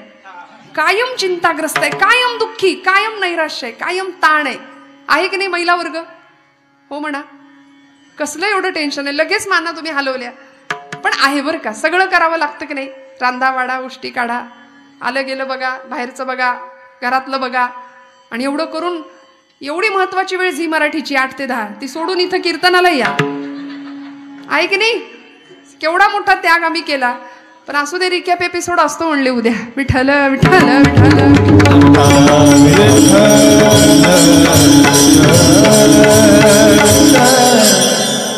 कायम चिंताग्रस्त आहे, कायम दुःखी, कायम नैराश्य आहे, कायम ताण आहे की नाही महिला वर्ग? हो म्हणा. कसलं एवढं टेन्शन आहे? लगेच माना तुम्ही हलवल्या. पण आहे बरं का, सगळं करावं लागतं की नाही? रांधा वाडा, उष्टी काढा, आलं गेलं बघा, बाहेरचं बघा, घरातलं बघा. आणि एवढं करून एवढी महत्वाची वेळ झी मराठीची 8 ते 10 ती सोडून इथं कीर्तनाला या. आहे की नाही? केवढा मोठा त्याग आम्ही केला. पण असू दे, रिकॅप एपिसोड असतो म्हणले उद्या. विठ्ठल विठ्ठल विठ्ठल.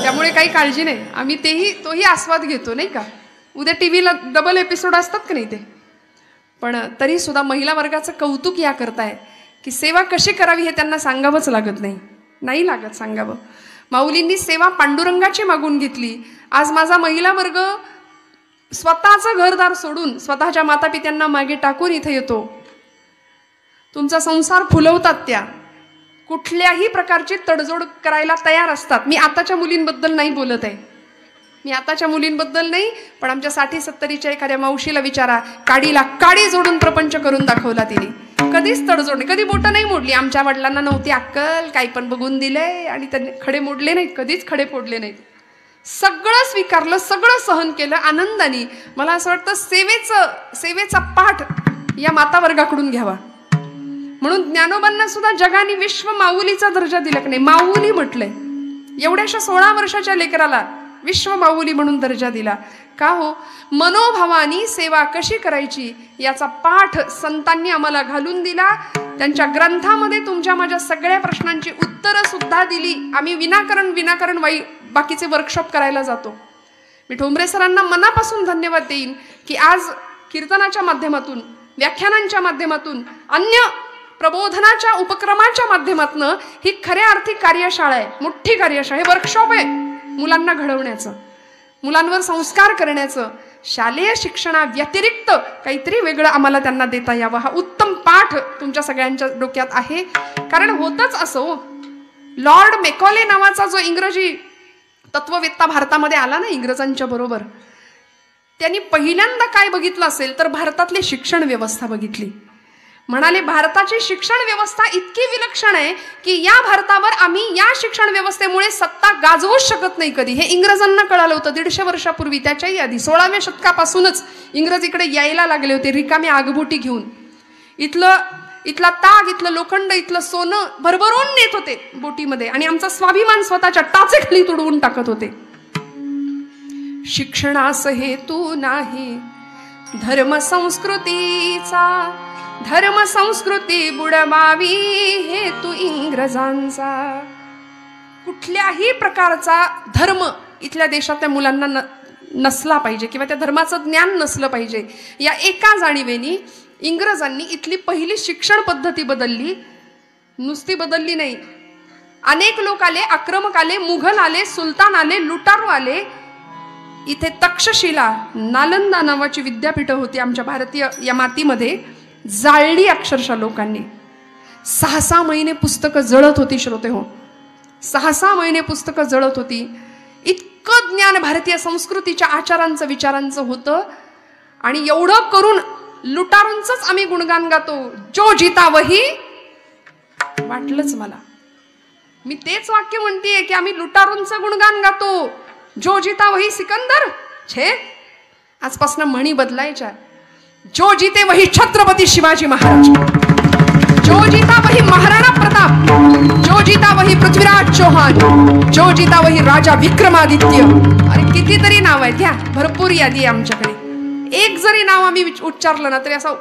त्यामुळे काही काळजी नाही, आम्ही तोही आस्वाद घेतो नाही का. उद्या टीव्हीला डबल एपिसोड असतात का नाही ते. पण तरी सुद्धा महिला वर्गाचं कौतुक या करताय की सेवा कशी करावी हे त्यांना सांगावंच लागत नाही लागत सांगावं. माऊलींनी सेवा पांडुरंगाची मागून घेतली. आज माझा महिला वर्ग स्वतःचं घरदार सोडून, स्वतःच्या मातापित्यांना मागे टाकून इथे येतो. तुमचा संसार फुलवतात त्या. कुठल्याही प्रकारची तडजोड करायला तयार असतात. मी आताच्या मुलींबद्दल नाही बोलत आहे, पण आमच्या 60-70च्या एखाद्या मावशीला विचारा, काडीला काडी जोडून प्रपंच करून दाखवला तिने. कधीच तडजोड नाही, कधी बोटं नाही मोडली. आमच्या वडिलांना नव्हती अक्कल, काही पण बघून दिलंय आणि त्यांनी खडे मोडले नाहीत, कधीच खडे फोडले नाहीत. सगळं स्वीकारलं, सगळं सहन केलं आनंदाने. मला असं वाटतं सेवेचा पाठ या माता वर्गाकडून घ्यावा. म्हणून ज्ञानोबांना सुद्धा जगाने विश्व माऊलीचा दर्जा दिला की नाही. माऊली म्हटलंय. एवढ्याशा 16 वर्षाच्या लेकराला विश्व माऊली म्हणून दर्जा दिला. का हो? मनोभावानी सेवा कशी करायची याचा पाठ संतांनी आम्हाला घालून दिला. त्यांच्या ग्रंथामध्ये तुमच्या माझ्या सगळ्या प्रश्नांची उत्तरं सुद्धा दिली. आम्ही विनाकारण बाकीचे वर्कशॉप करायला जातो. मी ठोंबरे सरांना मनापासून धन्यवाद देईन की आज कीर्तनाच्या माध्यमातून, व्याख्यानांच्या माध्यमातून, अन्य प्रबोधनाच्या उपक्रमाच्या माध्यमातून ही खऱ्या अर्थी कार्यशाळा आहे, मोठी कार्यशाळा. हे वर्कशॉप आहे मुलांना घडवण्याचं, मुलांवर संस्कार करण्याचं. शालेय शिक्षणा व्यतिरिक्त काहीतरी वेगळं आम्हाला त्यांना देता यावं, हा उत्तम पाठ तुमच्या सगळ्यांच्या डोक्यात आहे. कारण होतच असो, लॉर्ड मेकॉले नावाचा जो इंग्रजी तत्ववेत्ता भारतामध्ये आला ना इंग्रजांच्या बरोबर, त्यांनी पहिल्यांदा काय बघितलं असेल तर भारतातली शिक्षण व्यवस्था बघितली. म्हणाले, भारताची शिक्षण व्यवस्था इतकी विलक्षण आहे की या भारतावर आम्ही या शिक्षण व्यवस्थेमुळे सत्ता गाजवूच शकत नाही कधी. हे इंग्रजांना कळालं होतं 150 वर्षापूर्वी. त्याच्याही आधी 16व्या शतकापासूनच इंग्रज इकडे यायला लागले होते रिकामी आगबोटी घेऊन. इथला ताग, इथलं लोखंड, इथलं सोनं भरभरून नेत होते बोटीमध्ये आणि आमचा स्वाभिमान स्वतःच्या टाचेखाली तुडवून टाकत होते. शिक्षणास हेतू नाही धर्म संस्कृती बुडवावी हेतू इंग्रजांचा. कुठल्याही प्रकारचा धर्म इथल्या देशातल्या मुलांना नसला पाहिजे किंवा त्या धर्माचं ज्ञान नसलं पाहिजे. या एका जाणीवेनी इंग्रजांनी इथली पहिली शिक्षण पद्धती बदलली. नुसती बदलली नाही, अनेक लोक आले, आक्रमक आले, मुघल आले, सुलतान आले, लुटारू आले. इथे तक्षशिला, नालंदा नावाची विद्यापीठ होती आमच्या भारतीय या मातीमध्ये, जाळली अक्षरशः लोकांनी. 6-6 महिने पुस्तकं जळत होती. श्रोते हो, 6-6 महिने पुस्तकं जळत होती. इतकं ज्ञान भारतीय संस्कृतीच्या आचारांचं, विचारांचं होतं. आणि एवढं करून लुटारूंचंच आम्ही गुणगान गातो, जो जिता वही. वाटलंच मला, मी तेच वाक्य म्हणतेय की आम्ही लुटारूंचं गुणगान गातो, जो जिता वही सिकंदर. छे, आजपासून म्हणी बदलायच्या. जो जीते वही छत्रपती शिवाजी महाराज. जो जीता वही महाराणा प्रताप, जो जीता वही पृथ्वीराज चौहान, जो जीता वही राजा विक्रमादित्य. अरे कितीतरी नाव आहेत, घ्या भरपूर यादी आहे आमच्याकडे. एक जरी नाव आम्ही उच्चारलं ना तरी असं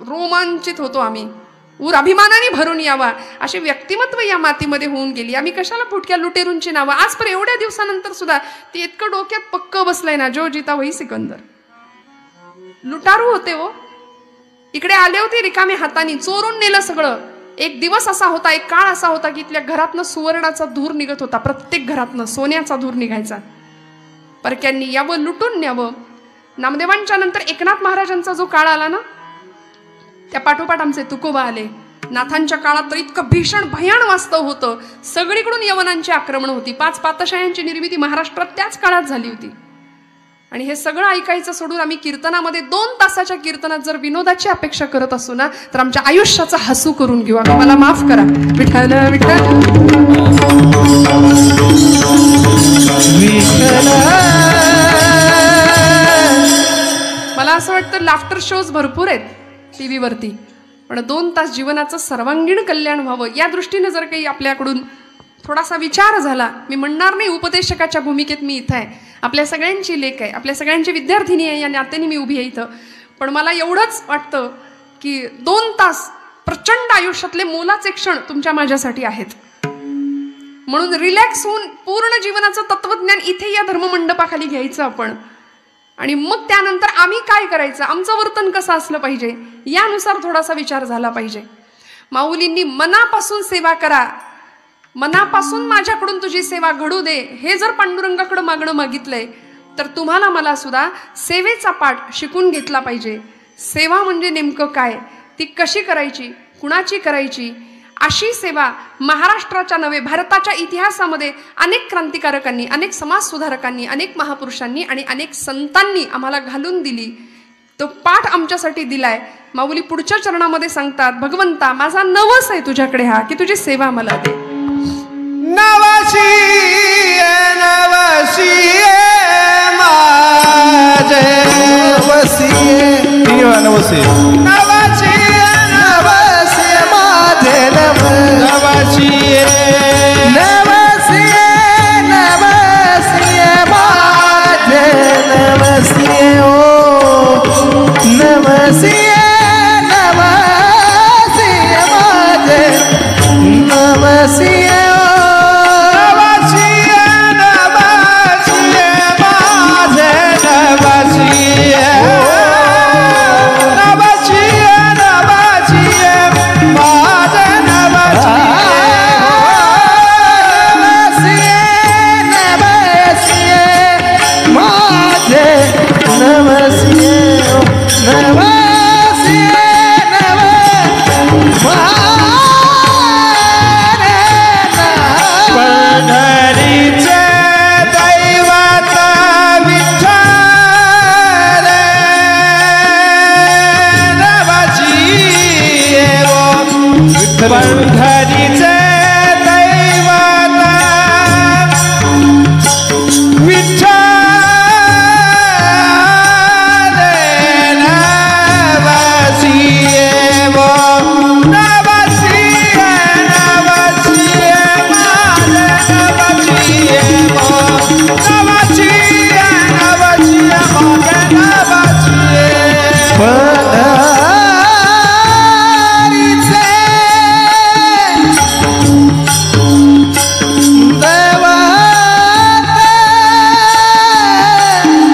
रोमांचित होतो आम्ही. ऊर अभिमानाने भरून यावा अशी व्यक्तिमत्व या मातीमध्ये होऊन गेली. आम्ही कशाला फुटक्या लुटेरूंची नावं. आज पर एवढ्या दिवसानंतर सुद्धा ते इतकं डोक्यात पक्क बसलंय ना, जो जीता वही सिकंदर. लुटारू होते हो, इकडे आले होते रिकामे हातानी, चोरून नेलं सगळं. एक दिवस असा होता, एक काळ असा होता की इथल्या घरातनं सुवर्णाचा धूर निघत होता, प्रत्येक घरातनं सोन्याचा धूर निघायचा. परक्यांनी यावं, लुटून न्यावं. नामदेवांच्या नंतर एकनाथ महाराजांचा जो काळ आला ना, त्या पाठोपाठ आमचे तुकोबा आले. नाथांच्या काळात तर इतकं भीषण भयान वास्तव होतं. सगळीकडून यवनांची आक्रमण होती. 5 पातशायांची निर्मिती महाराष्ट्रात त्याच काळात झाली होती. आणि हे सगळं ऐकायचं सोडून आम्ही कीर्तनामध्ये 2 तासाच्या कीर्तनात जर विनोदाची अपेक्षा करत असू ना, तर आमच्या आयुष्याचा हसू करून घेऊ आम्ही. मला माफ करा. विठ्ठल विठ्ठल मला असं वाटतं लाफ्टर शोज भरपूर आहेत TV वरती, पण 2 तास जीवनाचं सर्वांगीण कल्याण व्हावं या दृष्टीने जर काही आपल्याकडून थोडासा विचार झाला. मी म्हणणार नाही उपदेशकाच्या भूमिकेत मी इथं आहे, आपल्या सगळ्यांची लेख आहे, आपल्या सगळ्यांची विद्यार्थिनी आहे, या नात्याने मी उभी आहे इथं. पण मला एवढंच वाटतं की 2 तास प्रचंड आयुष्यातले मोलाचे क्षण तुमच्या माझ्यासाठी आहेत. म्हणून रिलॅक्स होऊन पूर्ण जीवनाचं तत्वज्ञान इथे या धर्ममंडपाखाली घ्यायचं आपण. आणि मग त्यानंतर आम्ही काय करायचं, आमचं वर्तन कसं असलं पाहिजे यानुसार थोडासा विचार झाला पाहिजे. माऊलींनी मनापासून सेवा करा, मनापासून माझ्याकडून तुझी सेवा घडू दे, हे जर पांडुरंगाकडे मागणं मागितलंय तर तुम्हाला मला सुद्धा सेवेचा पाठ शिकून घेतला पाहिजे. सेवा म्हणजे नेमकं काय, ती कशी करायची, कुणाची करायची, अशी सेवा महाराष्ट्राच्या नव्हे भारताच्या इतिहासामध्ये अनेक क्रांतिकारकांनी, अनेक समाजसुधारकांनी, अनेक महापुरुषांनी आणि अनेक संतांनी आम्हाला घालून दिली. तो पाठ आमच्यासाठी दिलाय. माऊली पुढच्या चरणामध्ये सांगतात, भगवंता माझा नवस आहे तुझ्याकडे हा, की तुझी सेवा मला दे. नवसी नवसी माझे नवसी नवसी नवसी नवसी माझे नवसी नवसी नवसी माझे नवसी ओ नवसी नवसी माझे नवसी पंढरीचे दैवत विठ्ठल नवसी वो नवसी नवसी माझे नवसी वो नवसी नवसी माझे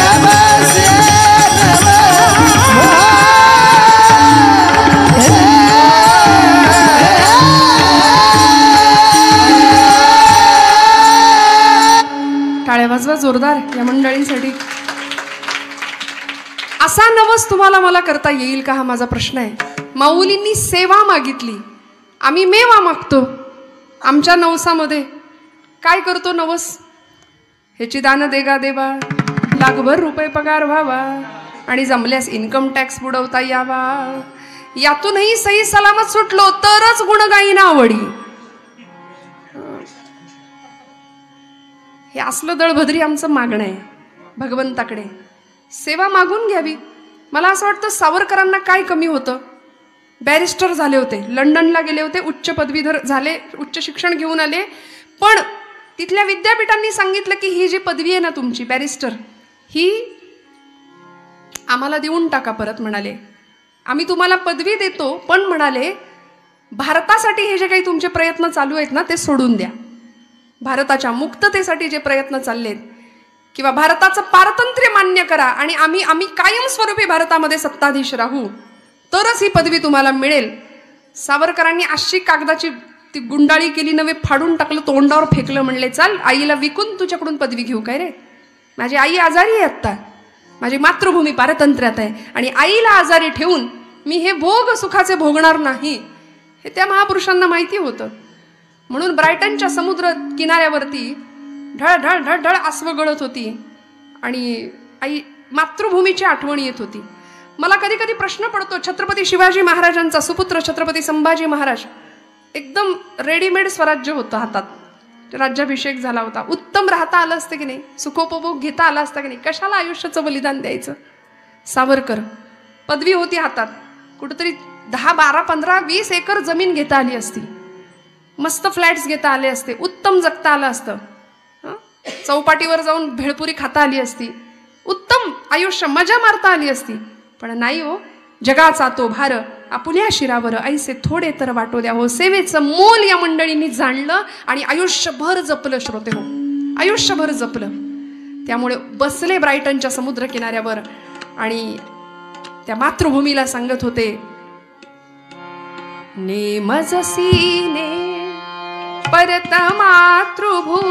नवसी जोरदार या मंडळींसाठी. असा नवस तुम्हाला मला करता येईल का, हा माझा प्रश्न आहे. माऊलींनी सेवा मागितली, आम्ही मेवा मागतो. आमच्या नवसामध्ये काय करतो नवस, ह्याची दान देगा देवा, लाखभर रुपये पगार व्हावा, आणि जमल्यास इन्कम टॅक्स बुडवता यावा. यातूनही सही सलामत सुटलो तरच गुणगायीना आवडी. हे असलं दळभद्री आमचं मागणं आहे भगवंताकडे. सेवा मागून घ्यावी. मला असं वाटतं सावरकरांना काय कमी होतं. बॅरिस्टर झाले होते, लंडनला गेले होते, उच्च पदवीधर झाले, उच्च शिक्षण घेऊन आले. पण तिथल्या विद्यापीठांनी सांगितलं की ही जी पदवी आहे ना तुमची बॅरिस्टर, ही आम्हाला देऊन टाका परत. म्हणाले आम्ही तुम्हाला पदवी देतो, पण म्हणाले भारतासाठी हे जे काही तुमचे प्रयत्न चालू आहेत ना ते सोडून द्या. भारताच्या मुक्ततेसाठी जे प्रयत्न चाललेत किंवा भारताचं पारतंत्र्य मान्य करा आणि आम्ही कायमस्वरूपी भारतामध्ये सत्ताधीश राहू, तरच ही पदवी तुम्हाला मिळेल. सावरकरांनी अशी कागदाची ती गुंडाळी केली, नव्हे फाडून टाकलं, तोंडावर फेकलं. म्हणले चाल आईला विकून तुझ्याकडून पदवी घेऊ काय रे. माझी आई आजारी आहे आत्ता, माझी मातृभूमी पारतंत्र्यात आहे आणि आईला आजारी ठेवून मी हे भोग सुखाचे भोगणार नाही, हे त्या महापुरुषांना माहिती होतं. म्हणून ब्रायटनच्या समुद्र किनाऱ्यावरती ढळ ढळ ढळ ढळ आसवं गळत होती आणि आई मातृभूमीची आठवण येत होती. मला कधी कधी प्रश्न पडतो, छत्रपती शिवाजी महाराजांचा सुपुत्र छत्रपती संभाजी महाराज, एकदम रेडीमेड स्वराज्य होतं हातात, राज्याभिषेक झाला होता, उत्तम राहता आलं असतं की नाही, सुखोपभोग घेता आला असता की नाही, कशाला आयुष्याचं बलिदान द्यायचं. सावरकर पदवी होती हातात, कुठेतरी 10, 12, 15, 20 एकर जमीन घेता आली असती, मस्त फ्लॅट्स घेता आले असते, उत्तम जगता आलं असतं, चौपाटीवर जाऊन भेळपुरी खाता आली असती, उत्तम आयुष्य मजा मारता आली असती. पण नाही हो, जगाचा तो भार आपुल्या शिरावर ऐसे थोडे तर वाटो द्या हो. सेवेचं मोल या मंडळींनी जाणलं आणि आयुष्यभर जपलं. श्रोते हो, आयुष्यभर जपलं. त्यामुळे बसले ब्रायटनच्या समुद्र किनाऱ्यावर आणि त्या मातृभूमीला सांगत होते, नेमजसीने परत मातृभूमीला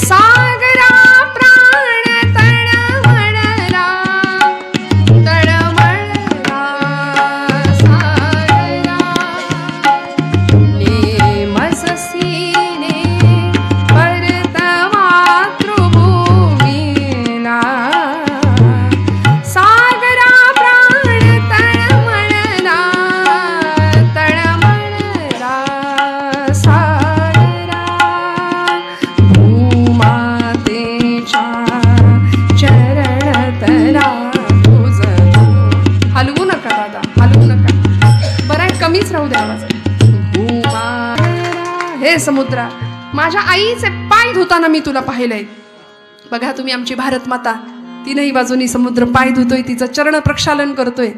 सागरा प्राण तळमळला तळमळला सागरा. नेमजसीने परत मातृभूमीला सागरा प्राण तळमळला तळमळला सागरा. भूमातेच्या चरणतला तुझ. हलवू नका दादा, हलवू नका. बरं आहे, कमीच राहू द्या आवाज. भूमा हे समुद्रा, माझ्या आईचे पाय धुताना मी तुला पाहिलंय. बघा तुम्ही आमची भारत माता, तीनही बाजूनी समुद्र पाय धुतोय, तिचं चरण प्रक्षालन करतोय.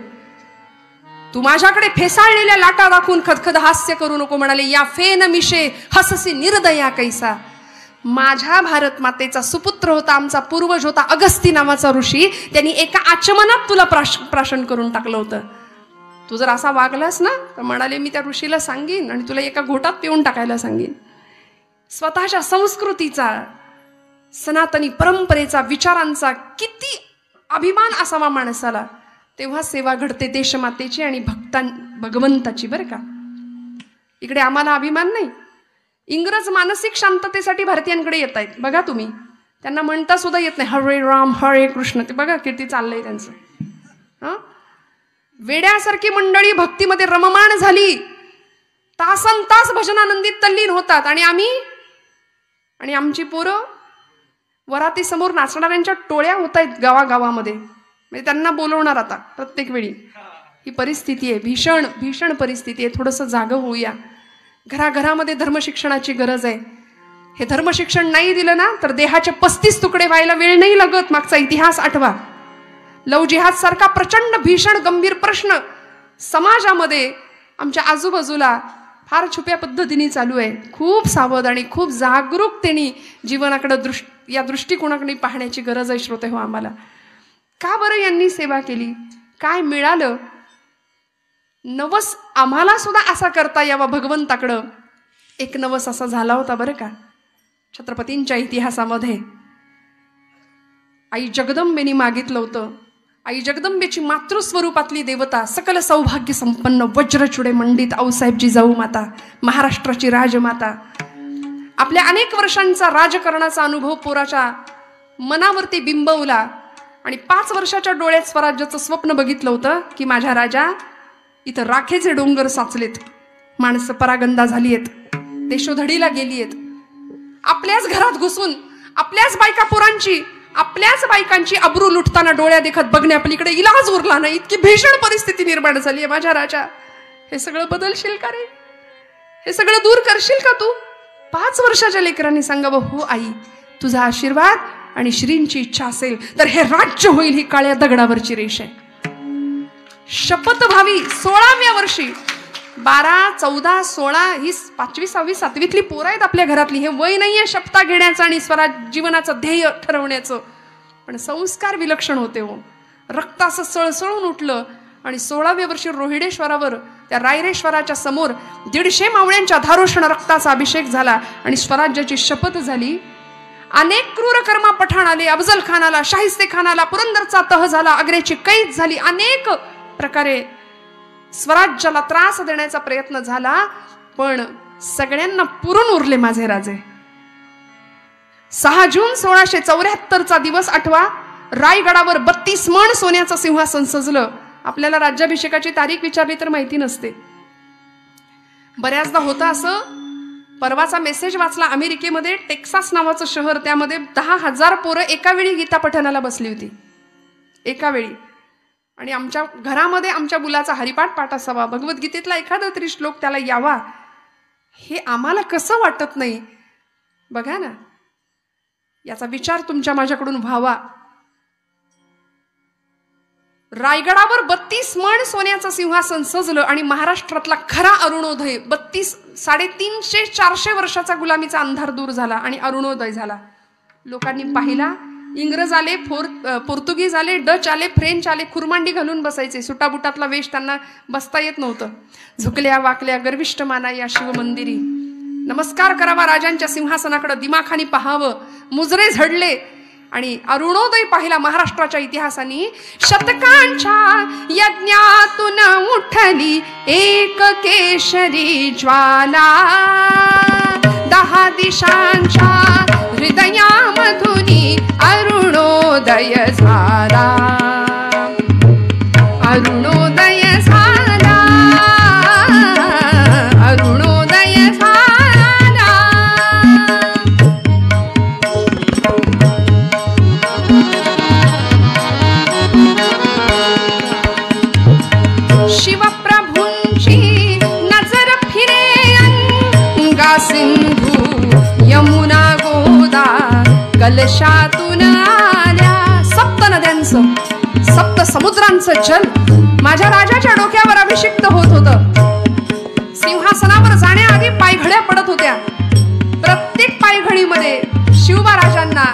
तू माझ्याकडे फेसाळलेल्या लाटा दाखवून खदखद हास्य करू नको. म्हणाले या फेन मिशे हससी निर्दया कैसा. माझ्या भारत मातेचा सुपुत्र होता, आमचा पूर्वज होता अगस्ती नावाचा ऋषी, त्यांनी एका आचमनात तुला प्राशन करून टाकलं होतं. तू जर असा वागलास ना तर म्हणाले मी त्या ऋषीला सांगीन आणि तुला एका घोटात पिऊन टाकायला सांगीन. स्वतःच्या संस्कृतीचा, सनातनी परंपरेचा, विचारांचा किती अभिमान असावा माणसाला, तेव्हा सेवा घडते देशमातेची आणि भगवंताची. बरं का, इकडे आम्हाला अभिमान नाही. इंग्रज मानसिक शांततेसाठी भारतीयांकडे येत आहेत. बघा तुम्ही, त्यांना म्हणता सुद्धा येत नाही हरे राम हरे कृष्ण. ते बघा किती चाललंय त्यांचं. वेड्यासारखी मंडळी भक्तीमध्ये रममाण झाली, तासन तास भजनानंदीत तल्लीन होतात आणि आमची पोरं वराती समोर नाचणाऱ्यांच्या टोळ्या होत आहेत गावागावामध्ये. म्हणजे त्यांना बोलवणार आता प्रत्येक वेळी. ही परिस्थिती आहे, भीषण भीषण परिस्थिती आहे. थोडंसं जागं होऊया. घराघरामध्ये धर्मशिक्षणाची गरज आहे. हे धर्मशिक्षण नाही दिलं ना तर देहाचे 35 तुकडे व्हायला वेळ नाही लागत. मागचा इतिहास आठवा. लव जिहाद सारखा प्रचंड भीषण गंभीर प्रश्न समाजामध्ये आमच्या आजूबाजूला फार छुप्या पद्धतीने चालू आहे. खूप सावध आणि खूप जागरूकतेने जीवनाकडे या दृष्टिकोनाकडे पाहण्याची गरज आहे श्रोते हो आम्हाला. का बरं यांनी सेवा केली, काय मिळालं? नवस आम्हाला सुद्धा असा करता यावा भगवंताकडं. एक नवस असा झाला होता बरं का छत्रपतींच्या इतिहासामध्ये. आई जगदंबेनी मागितलं होतं. आई जगदंबेची मातृस्वरूपातली देवता, सकल सौभाग्य संपन्न वज्रचुडे मंडित आऊसाहेबजी जाऊ माता, महाराष्ट्राची राजमाता, आपल्या अनेक वर्षांचा राजकारणाचा अनुभव पोराच्या मनावरती बिंबवला आणि 5 वर्षाच्या डोळ्यात स्वराज्याचं स्वप्न बघितलं होतं की माझ्या राजा इथं राखेचे डोंगर साचलेत, माणसं परागंदा झाली आहेत, देशोधडीला गेली आहेत, आपल्याच घरात घुसून आपल्याच बायका पोरांची आपल्याच बायकांची अब्रू लुटताना डोळ्या देखत बघण्यापलीकडे इलाज उरला नाही, इतकी भीषण परिस्थिती निर्माण झाली आहे माझ्या राजा. हे सगळं बदलशील का रे? हे सगळं दूर करशील का तू? 5 वर्षाच्या लेकरांनी सांगावं, हो आई, तुझा आशीर्वाद आणि श्रींची इच्छा असेल तर हे राज्य होईल, ही काळ्या दगडावरची रेष आहे. शपथ व्हावी. 16व्या वर्षी 12, 14, 16 ही 5वी, 6वी, 7वीतली पोरं आहेत आपल्या घरातली. हे वय नाहीये शपथा घेण्याचं आणि स्वराज जीवनाचं ध्येय ठरवण्याचं, पण संस्कार विलक्षण होते हो. रक्त असं सळसळून उठलं आणि 16व्या वर्षी रोहिडेश्वरावर त्या रायरेश्वराच्या समोर 150 मावळ्यांच्या धारोष्ण रक्ताचा अभिषेक झाला आणि स्वराज्याची शपथ झाली. अनेक क्रूर कर्मा पठाण आले, अफजल खानाला, शाहिस्ते खानाला, पुरंदरचा तह झाला, आग्र्याची कैद झाली, अनेक प्रकारे स्वराज्याला त्रास देण्याचा प्रयत्न झाला, पण सगळ्यांना पुरून उरले माझे राजे. 6 जून 1674चा दिवस आठवा. रायगडावर 32 मण सोन्याचं सिंहासन सजलं. आपल्याला राज्याभिषेकाची तारीख विचारली तर माहिती नसते. बऱ्याचदा होतं असं. परवाचा मेसेज वाचला, अमेरिकेमध्ये टेक्सास नावाचं शहर, त्यामध्ये 10,000 पोरं एका वेळी गीता पठणाला बसली होती, एका वेळी. आणि आमच्या घरामध्ये आमच्या मुलाचा हरिपाठ पाठ असावा, भगवद्गीतेतला एखादा तरी श्लोक त्याला यावा, हे आम्हाला कसं वाटत नाही बघा ना. याचा विचार तुमच्या माझ्याकडून व्हावा. रायगडावर 32 मण सोन्याचं सिंहासन सजलं आणि महाराष्ट्रातला खरा अरुणोदय, 350-400 वर्षाचा गुलामीचा अंधार दूर झाला आणि अरुणोदय झाला. लोकांनी पाहिला. इंग्रज आले, पोर्तुगीज आले, डच आले, फ्रेंच आले, खुरमांडी घालून बसायचे. सुटाबुटातला वेश त्यांना बसता येत नव्हतं. झुकल्या वाकल्या गर्विष्ठ माना या शिवमंदिरी, नमस्कार करावा राजांच्या सिंहासनाकडे, दिमाखानी पाहावं, मुजरे झडले आणि अरुणोदय पाहिला महाराष्ट्राच्या इतिहासाने. शतकांच्या यज्ञातून उठली एक केशरी ज्वाला, 10 दिशांच्या हृदयामधुनी अरुणोदय झाला, अरुणोदय झाला, अरुणोदय झाला. शिवप्रभूंची नजर फिरे अंगा सिंधू यमुना गोदा कलशातून आल्या. 7 नद्यांचं 7 समुद्रांचं जल माझ्या राजाच्या डोक्यावर अभिषिक्त होत होतं. सिंहासनावर जाण्याआधी पायघड्या पडत होत्या. प्रत्येक पायघडीमध्ये शिवबा राजांना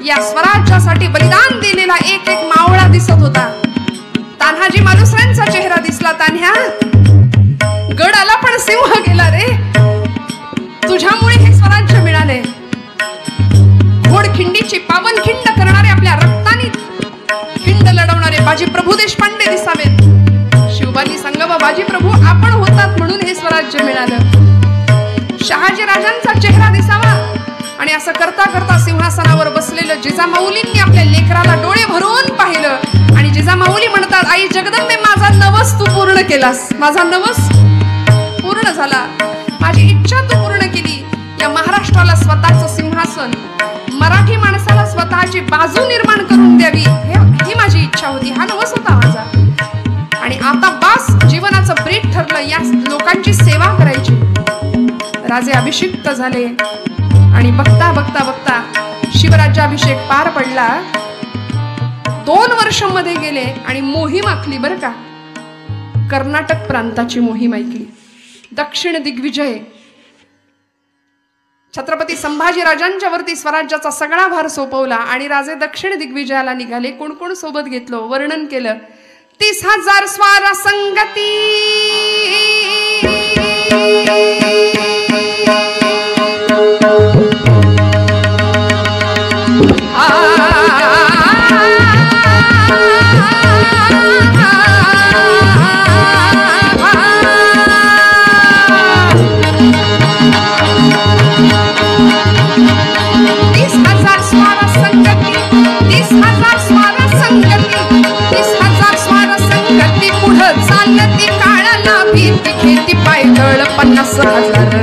या स्वराज्यासाठी बलिदान दिलेला एक एक मावळा दिसत होता. तान्हाजी मालुसऱ्यांचा चेहरा दिसला. तान्ह्या, गड आला पण सिंह गेला रे, तुझ्यामुळे हे स्वराज्य मिळाले. घोडखिंडीची पावन खिंड करणारे, आपल्या रक्ताने खिंड लढवणारे बाजी प्रभू देशपांडे दिसावेत. शिवबानी सांगावं, बाजी प्रभू आपण होतात म्हणून हे स्वराज्य मिळालं. शहाजी राजांचा चेहरा दिसावा. आणि असं करता करता सिंहासनावर बसलेलं जिजामाऊलींनी आपल्या लेकराला डोळे भरून पाहिलं आणि जिजामाऊली म्हणतात, आई जगदंबे, माझा नवस तू पूर्ण केलास, माझा नवस पूर्ण झाला, माझी इच्छा तू पूर्ण केली. या महाराष्ट्राला स्वतःचं सिंहासन, मराठी माणसाला स्वतःची बाजू निर्माण करून द्यावी, ही माझी इच्छा होती, हा नवस होता माझा. आणि आता बास, जीवनाचं ब्रीद ठरलं, या लोकांची सेवा करायची. राजे अभिषिक्त झाले आणि बघता बघता बघता शिवराज्याभिषेक पार पडला. 2 वर्ष मध्ये गेले आणि मोहीम आखली बरं का. कर्नाटक प्रांताची मोहीम ऐकली. दक्षिण दिग्विजय. छत्रपती संभाजी राजांच्या वरती स्वराज्याचा सगळा भार सोपवला आणि राजे दक्षिण दिग्विजयाला निघाले. कोण कोण सोबत घेतलं वर्णन केलं. 30,000 स्वार संगती, स्वार संगती, 30,000 स्वार संगती. 50,000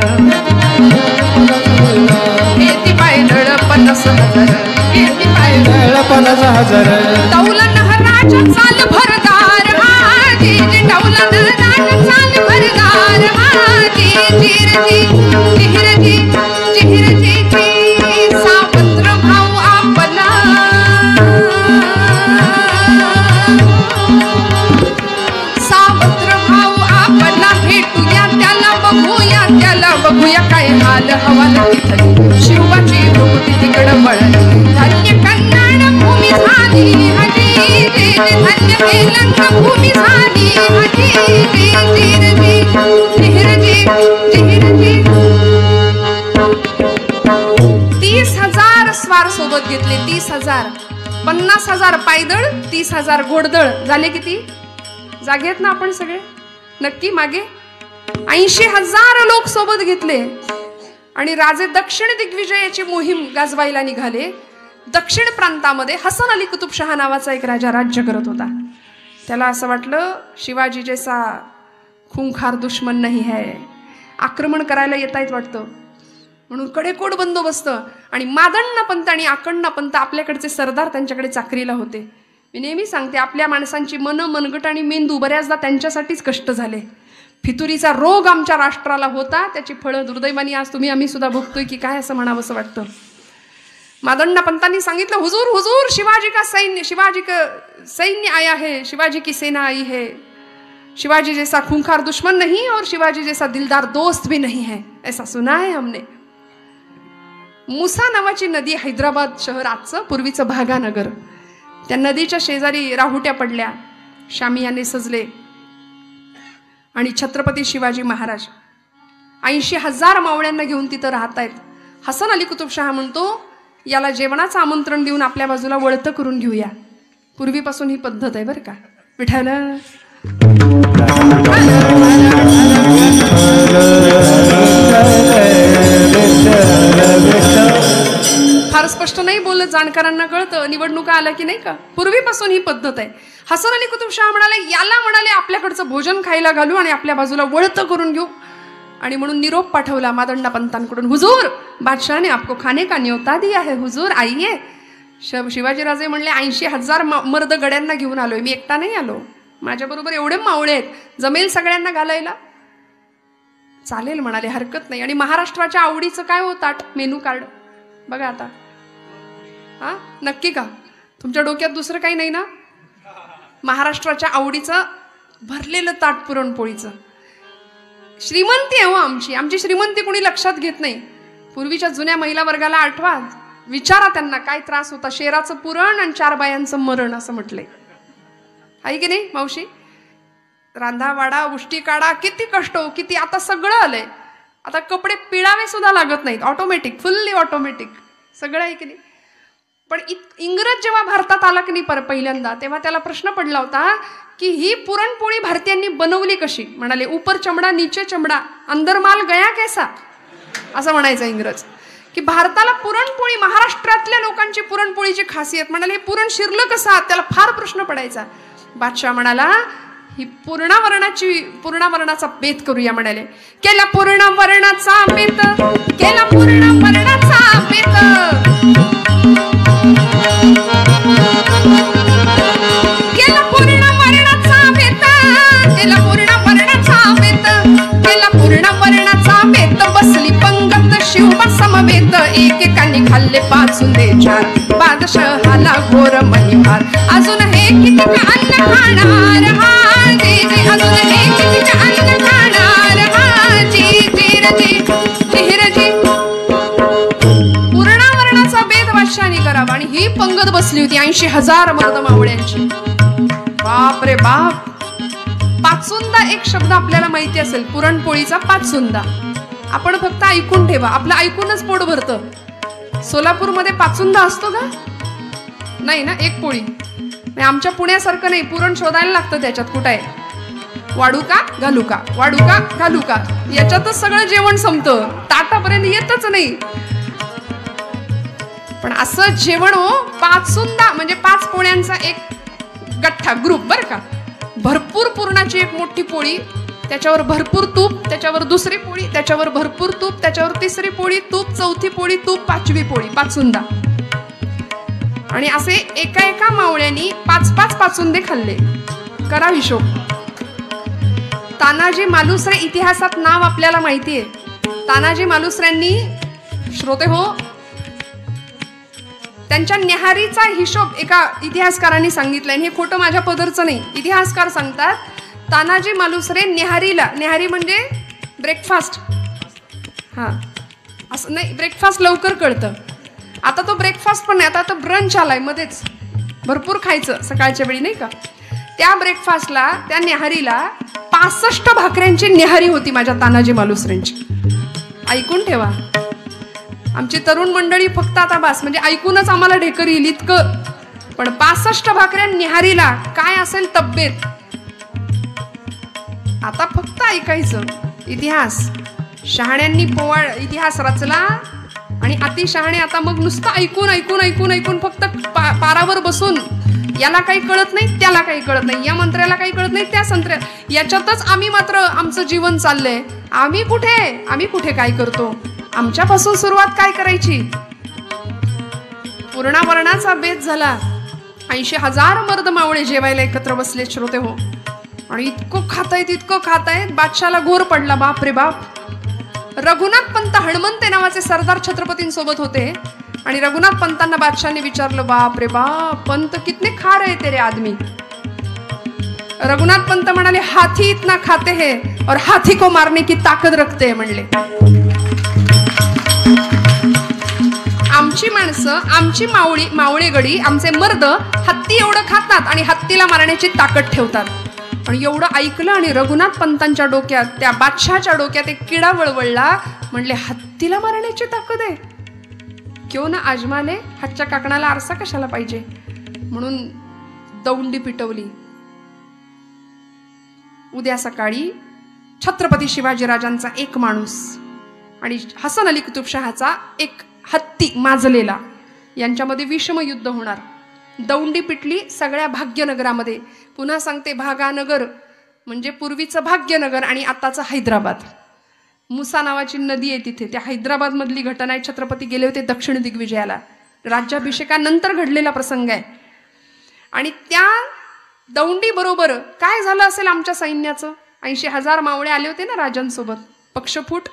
घेती पायदळ 50,000 घेती पायदळ 50,000 दौलन राजा चाल भरदार हाजी दौलन राजा चाल भरदार हाजी जिरजी जिरजी जिरजी सावत्र भाऊ आपला सावत्र भाऊ आपला भेटूया त्याला बघूया काय हाल हवाल तिथली शिवाची भूती तिकडं वळली धन्य कन्नड भूमी झाली हजी धन्य तेलंग भूमी झाली हजी जिरजी जिरजी जिरजी 30,000 स्वार सोबत घेतले 30,000 50,000 पायदळ 30,000 घोडदळ झाले किती जागे आहेत ना आपण सगळे नक्की मागे 80,000 लोक सोबत घेतले आणि राजे दक्षिण दिग्विजयाची मोहीम गाजवायला निघाले. दक्षिण प्रांतामध्ये हसन अली कुतुबशहा नावाचा एक राजा राज्य करत होता. त्याला असं वाटलं शिवाजी जैसा खूंखार दुश्मन नाही है, आक्रमण करायला येत आहेत वाटतं, म्हणून कडेकोट बंदोबस्त. आणि मादण्णा पंत आणि आकण्णा पंत आपल्याकडचे सरदार त्यांच्याकडे चाकरीला होते. मी नेहमी सांगते आपल्या माणसांची मनगट आणि मेंदू बऱ्याचदा त्यांच्यासाठीच कष्ट झाले. फितुरीचा रोग आमच्या राष्ट्राला होता, त्याची फळं दुर्दैवानी आज आम्ही सुद्धा भोगतोय की काय असं म्हणावं असं वाटतं. मादण्णा पंतांनी सांगितलं हुजूर हुजूर शिवाजी का सैन्य आया है, शिवाजी की सेना आई है. शिवाजी जैसा खूंखार दुश्मन नहीं और शिवाजी जैसा दिलदार दोस्त भी नहीं है, ऐसा सुना है हमने. मुसा नावाची नदी हैदराबाद शहर आजचं पूर्वीचं भागानगर, त्या नदीच्या शेजारी राहुट्या पडल्या, शामियाने सजले आणि छत्रपती शिवाजी महाराज 80,000 मावळ्यांना घेऊन तिथं राहत आहेत. हसन अली कुतुबशहा म्हणतो याला जेवणाचं आमंत्रण देऊन आपल्या बाजूला वळतं करून घेऊया. पूर्वीपासून ही पद्धत आहे बरं का. विठ्ठल फार स्पष्ट नाही बोलत, जाणकारांना कळतं, निवडणुका आल्या की नाही का. पूर्वीपासून ही पद्धत आहे. हसन अली कुतुबशहा म्हणाले आपल्याकडचं भोजन खायला घालू आणि आपल्या बाजूला वळतं करून घेऊ. आणि म्हणून निरोप पाठवला मादण्णा पंतांकडून, हुजूर बादशाह ने आपको खाने का न्योता दिया है, हुजूर आइए. शिवाजीराजे म्हणले 80,000 मर्द गड्यांना घेऊन आलोय, मी एकटा नाही आलो, माझ्याबरोबर एवढे मावळे आहेत, जमेल सगळ्यांना घालायला. चालेल म्हणाले, हरकत नाही. आणि महाराष्ट्राच्या आवडीचं काय हो ताट, मेनू कार्ड बघा आता. हा नक्की का तुमच्या डोक्यात दुसरं काही नाही ना. महाराष्ट्राच्या आवडीचं भरलेलं ताट पुरणपोळीचं. श्रीमंती आहे हो आमची श्रीमंती कोणी लक्षात घेत नाही. पूर्वीच्या जुन्या महिला वर्गाला आठवा, विचारा त्यांना काय त्रास होता. शेराचं पुरण आणि 4 बायांचं मरण असं म्हटलंय, आहे की नाही मावशी. रांधा वाडा उष्टी काढा, किती कष्ट हो, किती. आता सगळं आलंय, आता कपडे पिळावे सुद्धा लागत नाहीत, ऑटोमॅटिक, फुल्ली ऑटोमॅटिक सगळं आहे की नाही. पण इंग्रज जेव्हा भारतात आला की नाही पहिल्यांदा, तेव्हा त्याला प्रश्न पडला होता की ही पुरणपोळी भारतीयांनी बनवली कशी. म्हणाले ऊपर चमडा नीचे चमडा, अंदर माल गया कैसा, असं म्हणायचं इंग्रज. की भारताला पुरणपोळी, महाराष्ट्रातल्या लोकांची पुरणपोळीची खासियत. म्हणाले पुरण शिरलं कसं, त्याला फार प्रश्न पडायचा. बादशाह म्हणाला ही पूर्णावरणाचा बेत करूया. म्हणाले केला पूर्णावरणाचा बेत, केला पूर्णावरणाचा बेत, केला पूर्णावरणाचा बेत, केला पूर्णावरणाचा बेत, केला पूर्णावरणाचा बेत. बसली पंगत शिवबा समवेत, एकेकाने खाल्ले 5 उंदे 4, बादशहाला घोर महिमार. अजून हे किती अन्न खाणार हाजी, अजून हे किती अन्न खाणार हाजी, जिरजी जिरजी. पूर्णावरणाचा बेत बादशाहाने करावा. आणि ही पंगत बसली होती 80,000 मर्द मावळ्यांची. बाप रे बाप. पाचुंदा एक शब्द आपल्याला माहिती असेल, पुरणपोळीचा पाचुंदा. आपण फक्त ऐकून ठेवा, आपलं ऐकूनच पोट भरतं. सोलापूरमध्ये पाचुंदा असतो का नाही ना, एक पोळी. आमच्या पुण्यासारखं नाही, पुरण शोधायला लागतं त्याच्यात कुठं आहे. वाढू का घालू का, वाढू का घालू का, याच्यातच सगळं जेवण संपतं, ताटापर्यंत येतच नाही. पण असं जेवण हो, पाचुंदा म्हणजे 5 पोळ्यांचा एक गठ्ठा ग्रुप बरं का. भरपूर पुरणाची एक मोठी पोळी त्याच्यावर भरपूर तूप, त्याच्यावर दुसरी पोळी, त्याच्यावर भरपूर तूप, त्याच्यावर तिसरी पोळी, तूप, चौथी पोळी, तूप, पाचवी पोळी, पाचुंदा. आणि असे एका एका मावळ्यांनी 5-5 पाचुंदे खाल्ले. करा हिशोब. तानाजी मालुसरे इतिहासात नाव आपल्याला माहितीये. तानाजी मालुसऱ्यांनी, श्रोते हो, त्यांच्या न्याहारीचा हिशोब एका इतिहासकारांनी सांगितलाय. हे खोटं माझ्या पदरचं नाही. इतिहासकार सांगतात तानाजी मालुसरे न्याहारीला, न्याहारी म्हणजे ब्रेकफास्ट, हा असं नाही, ब्रेकफास्ट लवकर कळतं. आता तो ब्रेकफास्ट पण नाही, आता ब्रंच आलाय मध्येच, भरपूर खायचं सकाळच्या वेळी नाही का. त्या ब्रेकफास्टला, त्या न्याहारीला 65 भाकऱ्यांची न्याहारी होती माझ्या तानाजी मालुसऱ्यांची. ऐकून ठेवा. आमची तरुण मंडळी फक्त आता बास म्हणजे ऐकूनच आम्हाला ढेकर येईल इतकं, पण 65 भाकऱ्या न्याहारीला काय असेल तब्येत. आता फक्त ऐकायचं इतिहास. शहाण्यांनी पोवाड इतिहास रचला आणि अतिशहाणे आता मग नुसतं ऐकून ऐकून ऐकून ऐकून फक्त पारावर बसून, याला काही कळत नाही, त्याला काही कळत नाही, या मंत्र्याला काही कळत नाही, त्या संत्र्या, याच्यातच आम्ही मात्र आमचं जीवन चाललंय. आम्ही कुठे काय करतो. आमच्यापासून सुरुवात काय करायची. पूर्णावरणाचा बेत झाला. 80,000 मर्द मावळे जेवायला एकत्र बसले श्रोते हो. आणि इतकं खातायत बादशाला घोर पडला. बाप रे बाप. रघुनाथ पंत हणमंते नावाचे सरदार छत्रपतींसोबत होते आणि रघुनाथ पंतांना बादशाने विचारलं, बाप रे बाप पंत कितने खा रहे तेरे आदमी. रघुनाथ पंत म्हणाले, हाथी इतना खाते हैं और हाथी को मारने की ताकद रखते हैं म्हणले. आमची माणसं, आमची मावळेगडी, आमचे मर्द हत्ती एवढं खातात आणि हत्तीला मारण्याची ताकद ठेवतात. आणि एवढं ऐकलं आणि रघुनाथ पंतांच्या डोक्यात, त्या बादशाच्या डोक्यात एक किडा वळवळला. म्हणले, हत्तीला मारण्याची ताकद आहे, क्यों ना आजमाले. हातच्या काकणाला आरसा कशाला पाहिजे. म्हणून दौंडी पिटवली. उद्या सकाळी छत्रपती शिवाजीराजांचा एक माणूस आणि हसन अली कुतुबशहाचा एक हत्ती माजलेला, यांच्यामध्ये विषम युद्ध होणार. दौंडी पिटली सगळ्या भाग्यनगरामध्ये. पुन्हा सांगते, भागानगर म्हणजे पूर्वीचं भाग्यनगर आणि आताचं हैदराबाद. मुसा नावाची नदी आहे तिथे. त्या हैदराबाद मधली घटना आहे. छत्रपती गेले होते दक्षिण दिग्विजयाला. राज्याभिषेकानंतर घडलेला प्रसंग आहे. आणि त्या दौंडी बरोबर काय झालं असेल आमच्या सैन्याचं. 80,000 मावळे आले होते ना राजांसोबत. पक्षफूट,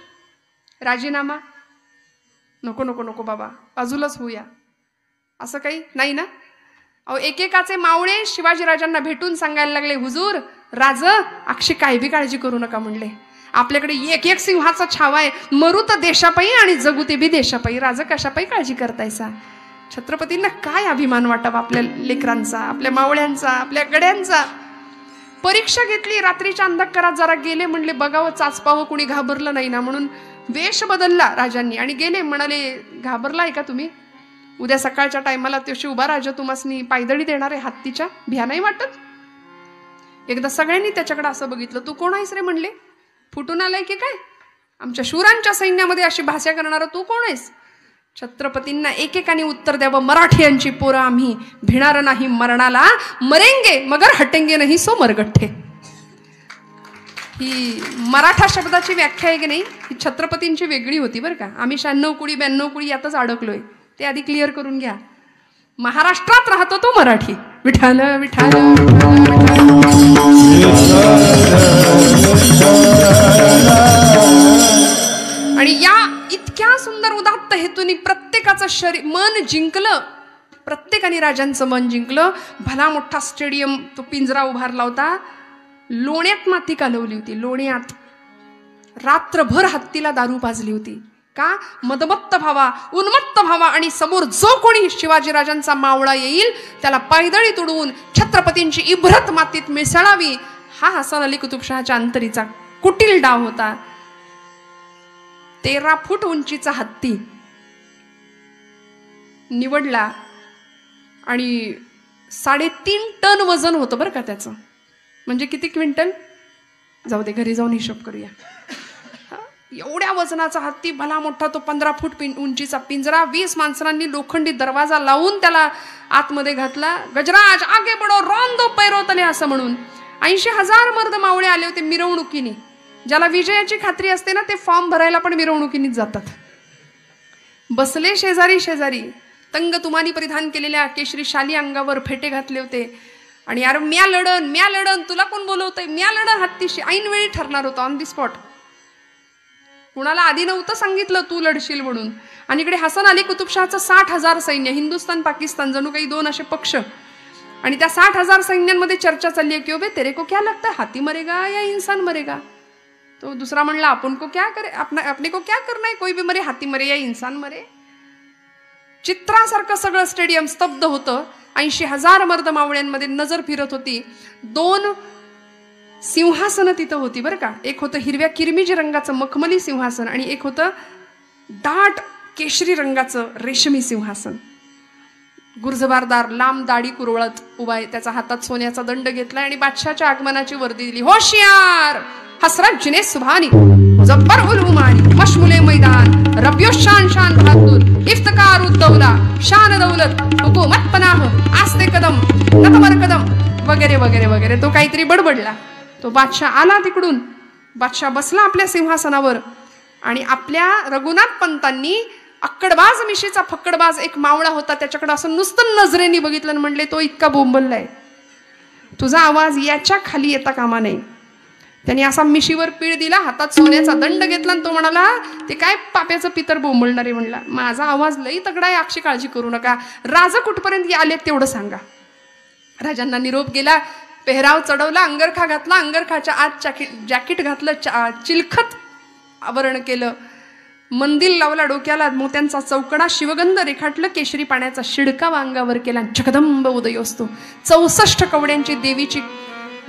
राजीनामा, नको नको नको बाबा, बाजूलाच होऊया, असं काही नाही ना. अहो, एकेकाचे मावळे शिवाजीराजांना भेटून सांगायला लागले, हुजूर राज अक्षी काय बी काळजी करू नका म्हणले. आपल्याकडे एक एक सिंहाचा छावा आहे. मरू तर देशापायी आणि जगू ते बी देशापायी. राज कशापायी काळजी करतायसा. छत्रपतींना काय अभिमान वाटावा आपल्या लेकरांचा, आपल्या मावळ्यांचा, आपल्या गड्यांचा. परीक्षा घेतली. रात्रीच्या अंधकारात जरा गेले. म्हणले बघावं चाचपावं, कुणी घाबरलं नाही ना. म्हणून वेश बदलला राजांनी आणि गेले. म्हणाले, घाबरला आहे का तुम्ही. उद्या सकाळच्या टायमाला तो उभा राजा तुम्हासनी पायदळी देणार आहे हत्तीच्या. भ्या नाही वाटत. एकदा सगळ्यांनी त्याच्याकडे असं बघितलं. तू कोण आहेस रे म्हणले. फुटून आलाय की काय. आमच्या शूरांच्या सैन्यामध्ये अशी भाषा करणारा तू कोण आहेस. छत्रपतींना एकेकाने उत्तर द्यावं, मराठ्यांची पोरं आम्ही, भिणार नाही मरणाला, मरेंगे मगर हटेंगे नाही सो मरगठ्ठे. ही मराठा शब्दाची व्याख्या आहे की नाही, ही छत्रपतींची वेगळी होती बरं का. आम्ही 96 कुडी 92 कुडी यातच अडकलोय. ते आधी क्लिअर करून घ्या. महाराष्ट्रात राहतो तो मराठी. विठाल विठाल आणि या इतक्या सुंदर उदात्त हेतूनी प्रत्येकाचं शरीर मन जिंकलं. प्रत्येकाने राजांचं मन जिंकलं. भला मोठा स्टेडियम, तो पिंजरा उभारला होता. लोण्यात माती कालवली होती. लोण्यात रात्रभर हत्तीला दारू पाजली होती. का. मदमत्त व्हावा, उन्मत्त व्हावा आणि समोर जो कोणी शिवाजीराजांचा मावळा येईल त्याला पायदळी तुडवून छत्रपतींची इब्रत मातीत मिसळावी. हा हसन अली कुतुबशहाच्या अंतरीचा कुटील डाव होता. 13 फूट उंचीचा हत्ती निवडला आणि 3.5 टन वजन होतं बरं का त्याचं. म्हणजे किती क्विंटल. जाऊ दे, घरी जाऊन हिशोब करूया. एवढ्या वजनाचा हत्ती, भला मोठा तो 15 फूट उंचीचा पिंजरा. 20 माणसांनी लोखंडी दरवाजा लावून त्याला आतमध्ये घातला. गजराज आगे बडो रॉन दो पैरो तले असं म्हणून. 80,000 मर्द मावळे आले होते मिरवणुकीने. ज्याला विजयाची खात्री असते ना ते फॉर्म भरायला पण मिरवणुकीनेच जातात. बसले शेजारी शेजारी, तंग तुमानी परिधान केलेल्या केशरी शाली अंगावर फेटे घातले होते. आणि यार म्या लढन तुला कोण बोलवतंय, म्या लढन हत्तीशी. ऐनवेळी ठरणार होतं, ऑन दी स्पॉट. कुणाला आधी नव्हतं सांगितलं तू लढशील म्हणून. आणि इकडे हसन अली कुतुबशहाचं 60,000 सैन्य, हिंदुस्थान पाकिस्तान जणू काही 2 असे पक्ष. आणि त्या 60,000 सैन्यांमध्ये चर्चा चालली आहे की बे तेरे को क्या लगता है, हाथी मरेगा या इंसान मरेगा. तो दुसरा म्हणला आपण को क्या करे, अपने को क्या करना है, कोई भी मरे, हाथी मरे या इंसान मरे. चित्रासारखं सगळं स्टेडियम स्तब्ध होतं. 80,000 मर्द मावळ्यांमध्ये नजर फिरत होती. 2 सिंहासनं तिथं होती बरं का. एक होतं हिरव्या किरमिजी रंगाचं मखमली सिंहासन आणि एक होतं दाट केशरी रंगाचं रेशमी सिंहासन. गुर्जबारदार लांब दाढी कुरवळत उभा आहे. त्याचा हातात सोन्याचा दंड घेतलाय आणि बादशाच्या आगमनाची वर्दी दिली. होशियार हसरत जिने सुभानी मुजफ्फर उल उमानी मशमुले मैदान रबियो शान शान बहादुर इफ्तिकार उद्दौला शान दौलत हुकूमत पनाह आस्ते कदम नतबर कदम वगैरे वगैरे वगैरे. तो काहीतरी बडबडला. तो बादशाह आला तिकडून. बादशाह बसला आपल्या सिंहासनावर आणि आपल्या रघुनाथ पंतांनी अक्कडबाज मिशीचा फक्कडबाज एक मावळा होता त्याच्याकडे असं नुसतं नजरेने बघितलं आणि म्हणले तो इतका बोंबललाय, तुझा आवाज याच्या खाली येता कामा नाही. त्यांनी असा मिशीवर पीळ दिला, हातात सोन्याचा दंड घेतला आणि तो म्हणाला ते काय पाप्याचं पितर बोंबलणारे. म्हणला माझा आवाज लई तगडा आहे, अक्षी काळजी करू नका. राजा कुठपर्यंत आले तेवढं सांगा. राजांना निरोप गेला. पेहराव चढवला, अंगरखा घातला, अंगरखाच्या आत जॅकेट घातलं, चिलखत आवरण केलं, मंदिर लावला डोक्याला, मोत्यांचा चौकडा शिवगंध रेखाटलं, केशरी पाण्याचा शिडकावा अंगावर केला. जगदंब उदय असतो. 64 कवड्यांची देवीची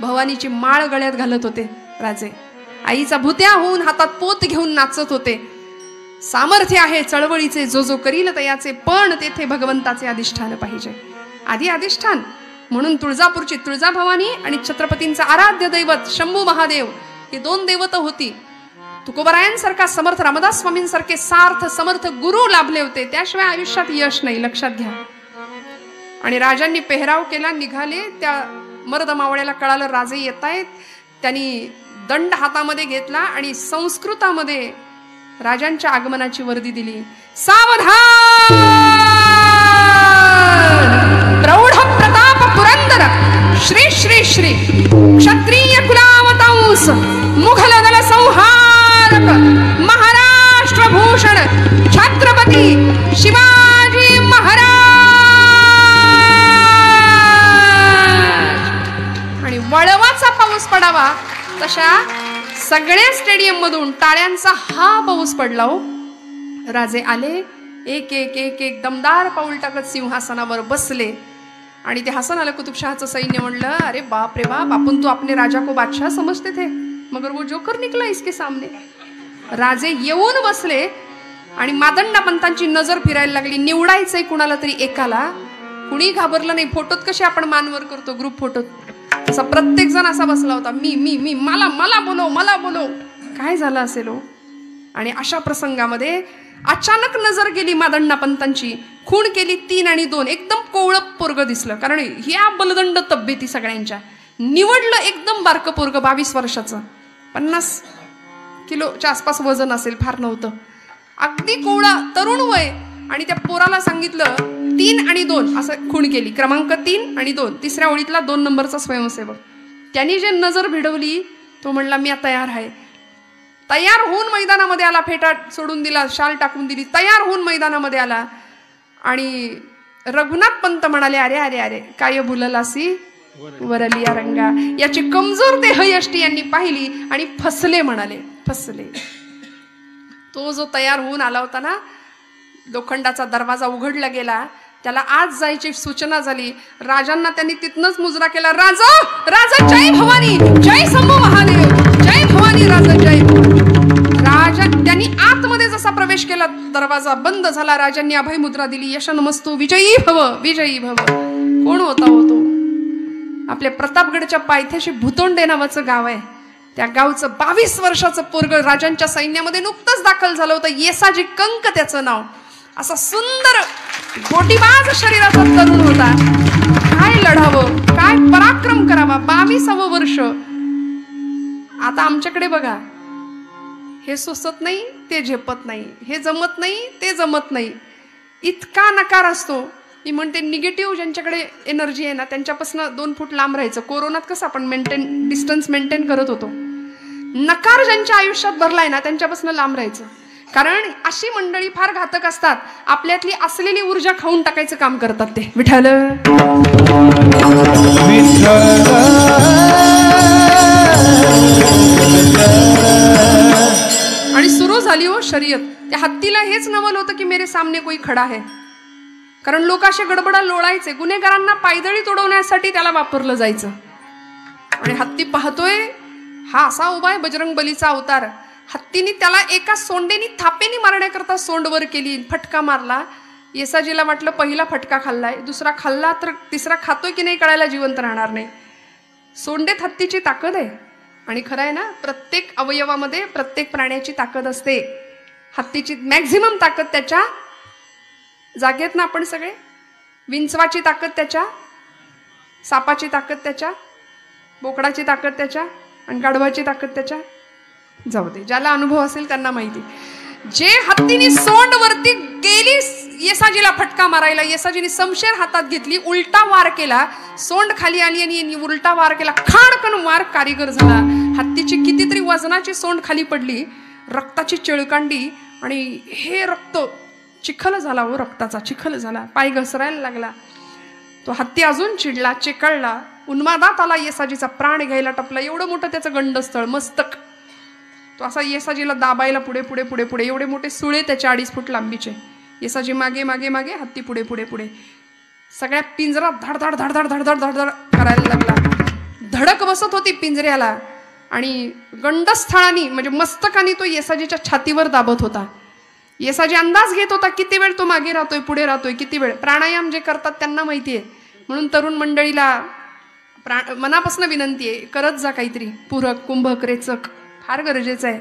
भवानीची माळ गळ्यात घालत होते राजे. आईचा भुत्या होऊन हातात पोत घेऊन नाचत होते. सामर्थ्य आहे चळवळीचे, जो जो करील तयाचे, पण तेथे भगवंताचे अधिष्ठान पाहिजे. आधी अधिष्ठान म्हणून तुळजापूरची तुळजाभवानी आणि छत्रपतींचा आराध्य दैवत शंभू महादेव हे 2 दैवत होती. तुकोबरायांसारखा समर्थ रामदास स्वामींसारखे सार्थ समर्थ गुरु लाभले होते. त्याशिवाय आयुष्यात यश नाही, लक्षात घ्या. आणि राजांनी पेहराव केला, निघाले. त्या मर्द मावळ्याला कळालं राजे येत आहेत. त्यांनी दंड हातामध्ये घेतला आणि संस्कृतामध्ये राजांच्या आगमनाची वर्दी दिली. सावधान प्रौढ प्रताप पुरंदर श्री श्री श्री क्षत्रिय कुलावतांस मुघल दल संहारक महाराष्ट्र भूषण छत्रपती शिवाजी महाराज. आणि वळवाचा पाऊस पडावा तशा सगळ्या स्टेडियम मधून टाळ्यांचा हा पाऊस पडला. हो राजे आले, एक एक एक एक दमदार पाऊल टाकत सिंहासनावर बसले. आणि ते हसन अली कुतुबशहाचं सैन्य म्हणलं अरे बाप रे बाप, आपण तो अपने राजा को बादशाह समझते थे मगर वो जोकर निकला इसके सामने. राजे येऊन बसले आणि मादंडा पंतांची नजर फिरायला लागली. निवडायचंय कुणाला तरी एकाला. कुणी घाबरलं नाही. फोटोत कसे आपण मानवर करतो ग्रुप फोटोत, असा प्रत्येक जण असा बसला होता. मी मी मी मला मला बोलव मला बोलव. काय झालं असेल हो. आणि अशा प्रसंगामध्ये अचानक नजर गेली मादंडा पंतांची. खूण केली 3 आणि 2. एकदम कोवळं पोरग दिसलं, कारण ह्या बलदंड तब्येती सगळ्यांच्या. निवडलं एकदम बारकं पोरग 22 वर्षाचं, 50 किलोच्या आसपास वजन असेल, फार नव्हतं. अगदी कोवळा तरुण वय. आणि त्या पोराला सांगितलं 3 आणि 2 असं खूण केली. क्रमांक 3 आणि 2. तिसऱ्या ओळीतला 2 नंबरचा स्वयंसेवक. त्यांनी जे नजर भिडवली तो म्हणला मी तयार आहे. तयार होऊन मैदानामध्ये आला. फेटा सोडून दिला, शाल टाकून दिली, तयार होऊन मैदानामध्ये आला. आणि रघुनाथ पंत म्हणाले अरे अरे अरे काय भुललासी वरलिया रंगा. याची कमजोर देहयष्टी यांनी पाहिली आणि फसले म्हणाले, फसले. तो जो तयार होऊन आला होता ना, लोखंडाचा दरवाजा उघडला गेला. त्याला आज जायची सूचना झाली. राजांना त्यांनी तिथनच मुजरा केला. राजा राजा जय भवानी, जय शंभू महादेव, जय भवानी राजा जय भवानी. राजा त्यांनी आतमध्ये जसा प्रवेश केला, दरवाजा बंद झाला. राजांनी अभय मुद्रा दिली. यशनमस्तु विजयी भव विजयी भव. कोण होता होतो? आपल्या प्रतापगडच्या पायथ्याशी भुतोंडे नावाचं गाव आहे. त्या गावचं 22 वर्षाचं पोरग राजांच्या सैन्यामध्ये नुकतंच दाखल झालं होतं. येसाजी कंक त्याचं नाव. असा सुंदर गोटीबाज शरीराचा तरुण होता. काय लढावं, काय काय पराक्रम करावा. 22वं वर्ष. आता आमच्याकडे बघा, हे सुचत नाही ते झेपत नाही, हे जमत नाही ते जमत नाही, इतका नकार असतो. मी म्हणते निगेटिव्ह ज्यांच्याकडे एनर्जी आहे ना त्यांच्यापासून 2 फूट लांब राहायचं. कोरोनात कसं आपण डिस्टन्स मेंटेन करत होतो. नकार ज्यांच्या आयुष्यात भरलाय ना त्यांच्यापासून लांब राहायचं. कारण अशी मंडळी फार घातक असतात. आपल्यातली असलेली ऊर्जा खाऊन टाकायचं काम करतात ते. विठ्ठल आणि सुरू झाली हो शर्यत. त्या हत्तीला हेच नवल होतं की मेरे सामने कोई खडा है. कारण लोक असे गडबडा लोळायचे. गुन्हेगारांना पायदळी तोडवण्यासाठी त्याला वापरलं जायचं. आणि हत्ती पाहतोय हा असा उभा आहे बजरंग बलीचा अवतार. हत्तीने त्याला एका सोंडेनी थापेनी मारण्याकरता सोंड वर केली, फटका मारला. येसाजीला वाटलं पहिला फटका खाल्लाय, दुसरा खाल्ला तर तिसरा खातोय की नाही कळायला जिवंत राहणार नाही. सोंडेत हत्तीची ताकद आहे. आणि खरं आहे ना, प्रत्येक अवयवामध्ये प्रत्येक प्राण्याची ताकद असते. हत्तीची मॅक्झिमम ताकद त्याच्या जागेत ना. आपण सगळे विंचवाची ताकद त्याच्या, सापाची ताकद त्याच्या, बोकडाची ताकद त्याच्या आणि गाढवाची ताकद त्याच्या. जाऊ दे, ज्याला अनुभव असेल त्यांना माहिती. जे हत्तीने सोंड वरती गेली येसाजीला फटका मारायला, येसाजीने समशेर हातात घेतली, उलटा वार केला, सोंड खाली आली आणि उलटा वार केला, खाडकन वार कारीगर झाला. हत्तीची कितीतरी वजनाची सोंड खाली पडली, रक्ताची चिळकांडी आणि हे रक्त चिखल झाला हो, रक्ताचा चिखल झाला. पाय घसरायला लागला. तो हत्ती अजून चिडला, चिकळला, उन्मादात आला, येसाजीचा प्राण घ्यायला टपला. एवढं मोठं त्याचं गंडस्थळ मस्तक. तो असा येसाजीला दाबायला पुढे पुढे पुढे पुढे. एवढे मोठे सुळे त्याच्या 2.5 फूट लांबीचे. येसाजी मागे मागे मागे, हत्ती पुढे पुढे पुढे. सगळ्या पिंजरा धडधड धडधड धडधड धडधड करायला लागला. धडक बसत होती पिंजऱ्याला. आणि गंडस्थळाने म्हणजे मस्तकाने तो येसाजीच्या छातीवर दाबत होता. येसाजी अंदाज घेत होता किती वेळ तो मागे राहतोय पुढे राहतोय, किती वेळ. प्राणायाम जे करतात त्यांना माहिती आहे. म्हणून तरुण मंडळीला मनापासून विनंती आहे, करत जा काहीतरी. पूरक, कुंभक, रेचक फार गरजेचं आहे.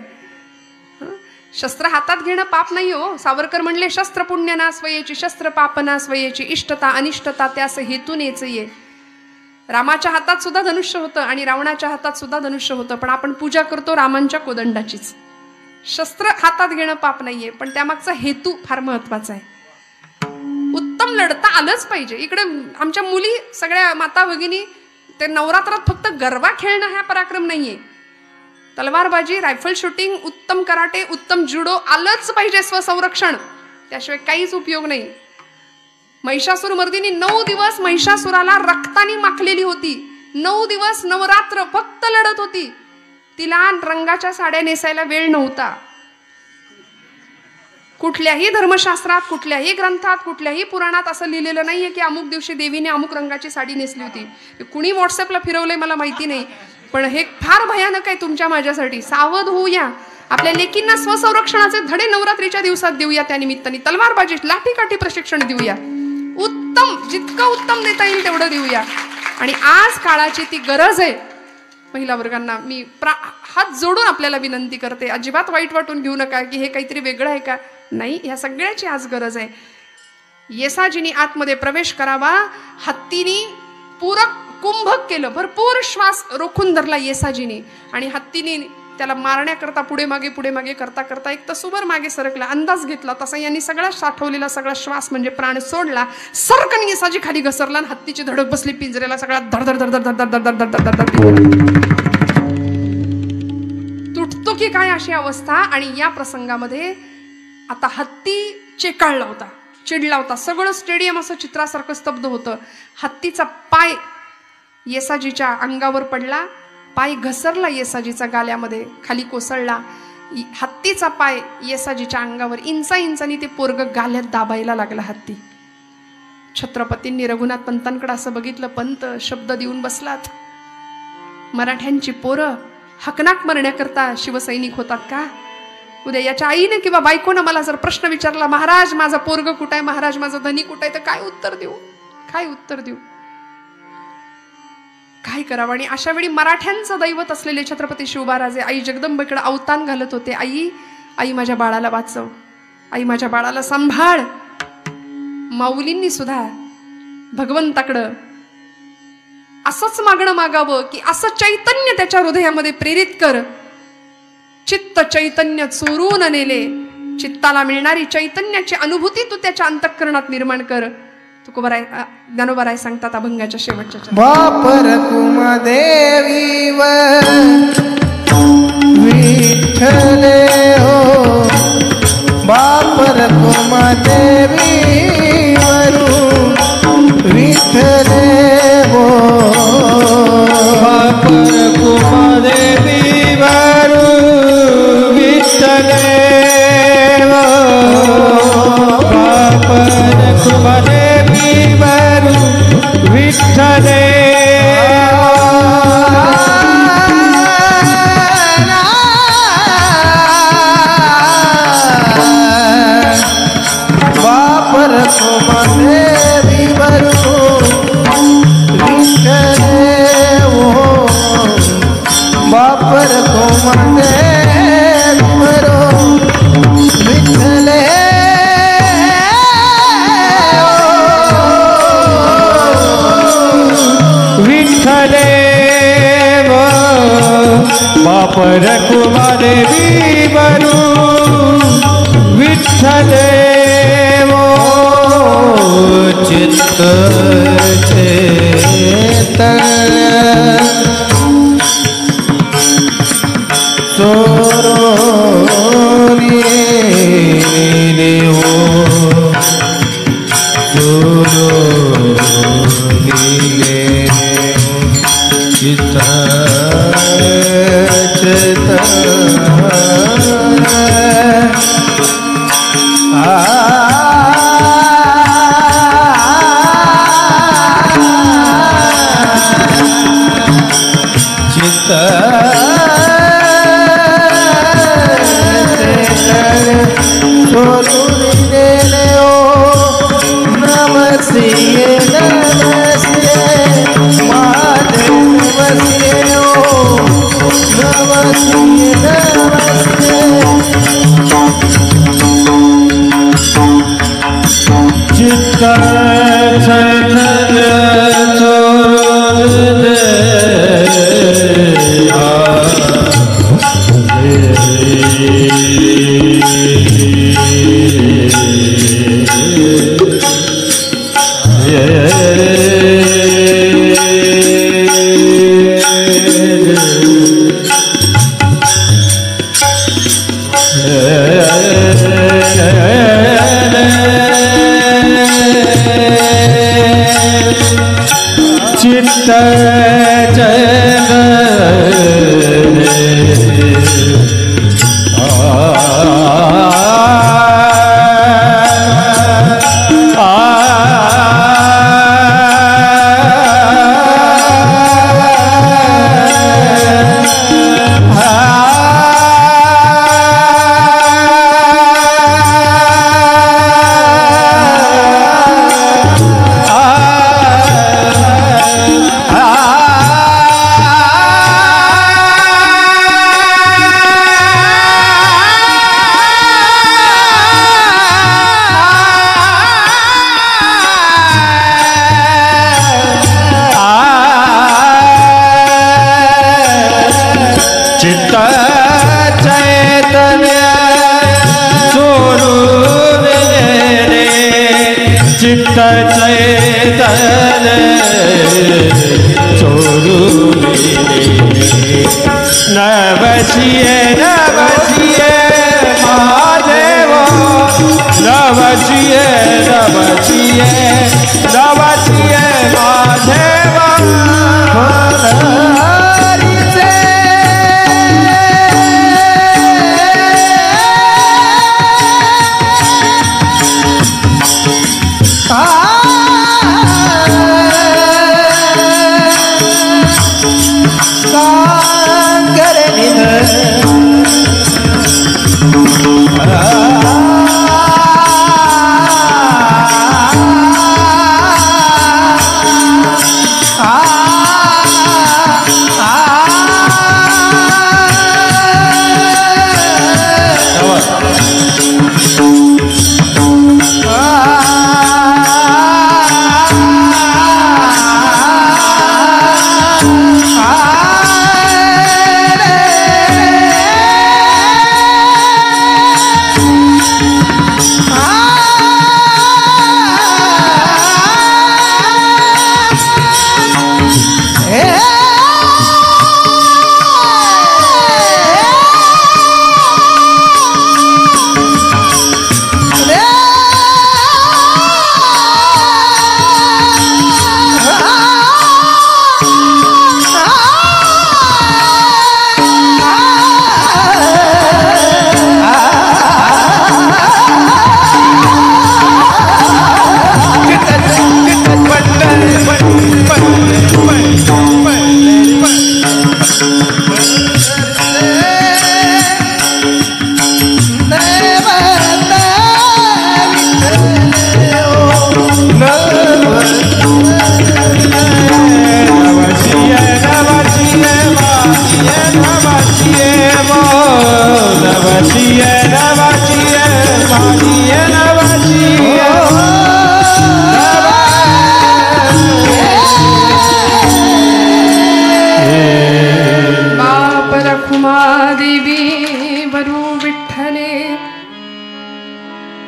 शस्त्र हातात घेणं पाप नाही हो. सावरकर म्हणले, शस्त्र पुण्य ना स्वयेची, शस्त्र पाप ना स्वयेची, इष्टता अनिष्टता त्यास हेतून ये. रामाच्या हातात सुद्धा धनुष्य होतं आणि रावणाच्या हातात सुद्धा धनुष्य होतं, पण आपण पूजा करतो रामांच्या कोदंडाचीच. शस्त्र हातात घेणं पाप नाहीये, पण त्यामागचा हेतू फार महत्वाचा आहे. उत्तम लढता आलंच पाहिजे. इकडे आमच्या मुली सगळ्या माता भगिनी ते नवरात्रात फक्त गरबा खेळणं हा पराक्रम नाहीये. तलवारबाजी, रायफल शूटिंग, उत्तम कराटे, उत्तम जुडो आलंच पाहिजे. स्वसंरक्षण, त्याशिवाय काहीच उपयोग नाही. महिषासूर मर्दिनी 9 दिवस महिषासुराला रक्ताने माखलेली होती. 9 दिवस नवरात्र फक्त लढत होती. तिला रंगाच्या साड्या नेसायला वेळ नव्हता. कुठल्याही धर्मशास्त्रात, कुठल्याही ग्रंथात, कुठल्याही पुराणात असं लिहिलेलं नाहीये की अमुक दिवशी देवीने अमुक रंगाची साडी नेसली होती. कुणी व्हॉट्सअपला फिरवलंय मला माहिती नाही, पण हे फार भयानक आहे तुमच्या माझ्यासाठी. सावध होऊया. आपल्या लेकींना स्वसंरक्षणाचे धडे नवरात्रीच्या दिवसात देऊया. त्या निमित्ताने तलवारबाजी, लाठीकाठी प्रशिक्षण देऊया. उत्तम, जितकं उत्तम देता येईल तेवढं देऊया. आणि आज काळाची ती गरज आहे. महिला वर्गांना मी हात जोडून आपल्याला विनंती करते, अजिबात वाईट वाटून घेऊ नका की हे काहीतरी वेगळं आहे का. नाही, ह्या सगळ्याची आज गरज आहे. येसाजीनी आतमध्ये प्रवेश करावा. हत्तीनी पूरक कुंभक केलं, भरपूर श्वास रोखून धरला येसाजीने. आणि हत्तीने त्याला मारण्याकरता पुढे मागे करता करता एक तसूभर मागे सरकला. अंदाज घेतला तसा यांनी सगळा साठवलेला सगळा श्वास म्हणजे प्राण सोडला. सरकन येसाजी खाली घसरला आणि हत्तीची धडक बसली पिंजऱ्याला. सगळा धडधड धडधड धडधड धडधड धडधड तुटतो की काय अशी अवस्था. आणि या प्रसंगामध्ये आता हत्ती चेकाळला होता, चिडला होता. सगळं स्टेडियम असं चित्रासारखं स्तब्ध होतं. हत्तीचा पाय येसाजीच्या अंगावर पडला. पाय घसरला येसाजीचा गाल्यामध्ये, खाली कोसळला. हत्तीचा पाय येसाजीच्या अंगावर इंचांनी ते पोरग गाल्यात दाबायला लागला हत्ती. छत्रपतींनी रघुनाथ पंतांकडे असं बघितलं. पंत शब्द देऊन बसलात. मराठ्यांची पोरं हकनाक मरण्याकरता शिवसैनिक होतात का? उद्या याच्या आईने किंवा बायकोनं मला जर प्रश्न विचारला, महाराज माझा पोरग कुठं आहे, महाराज माझा धनी कुठं आहे, तर काय उत्तर देऊ? काय उत्तर देऊ? काय करावं? आणि अशा वेळी मराठ्यांचं दैवत असलेले छत्रपती शिवबाराजे आई जगदंबेकडे अवतान घालत होते. आई माझ्या बाळाला वाचव, आई माझ्या बाळाला सांभाळ. माऊलींनी सुद्धा भगवंताकडं असंच मागणं मागावं की असं चैतन्य त्याच्या हृदयामध्ये प्रेरित कर. चित्त चैतन्य चोरून नेले, चित्ताला मिळणारी चैतन्याची अनुभूती तू त्याच्या अंतःकरणात निर्माण कर. तुकोबराय ज्ञानोबराय सांगतात अभंगाच्या शेवटच्या वापर कुमदेवी व विठ्ठले हो, वापर कुमदेवी वरू विठ्ठले हो, वापर कुमदेवी वरू विठ्ठले हो, वापर कुमदेवी वरू विठ्ठले वापर कुमदेवी वरू विठ्ठले हो, वापर कुमदेवी वरू विठ्ठले विठ्ठले वो, वापर कुमदेवी वरू विठ्ठले वो, चित्त चैतन्य चोरून नेले हो, चोरून नेले चित्त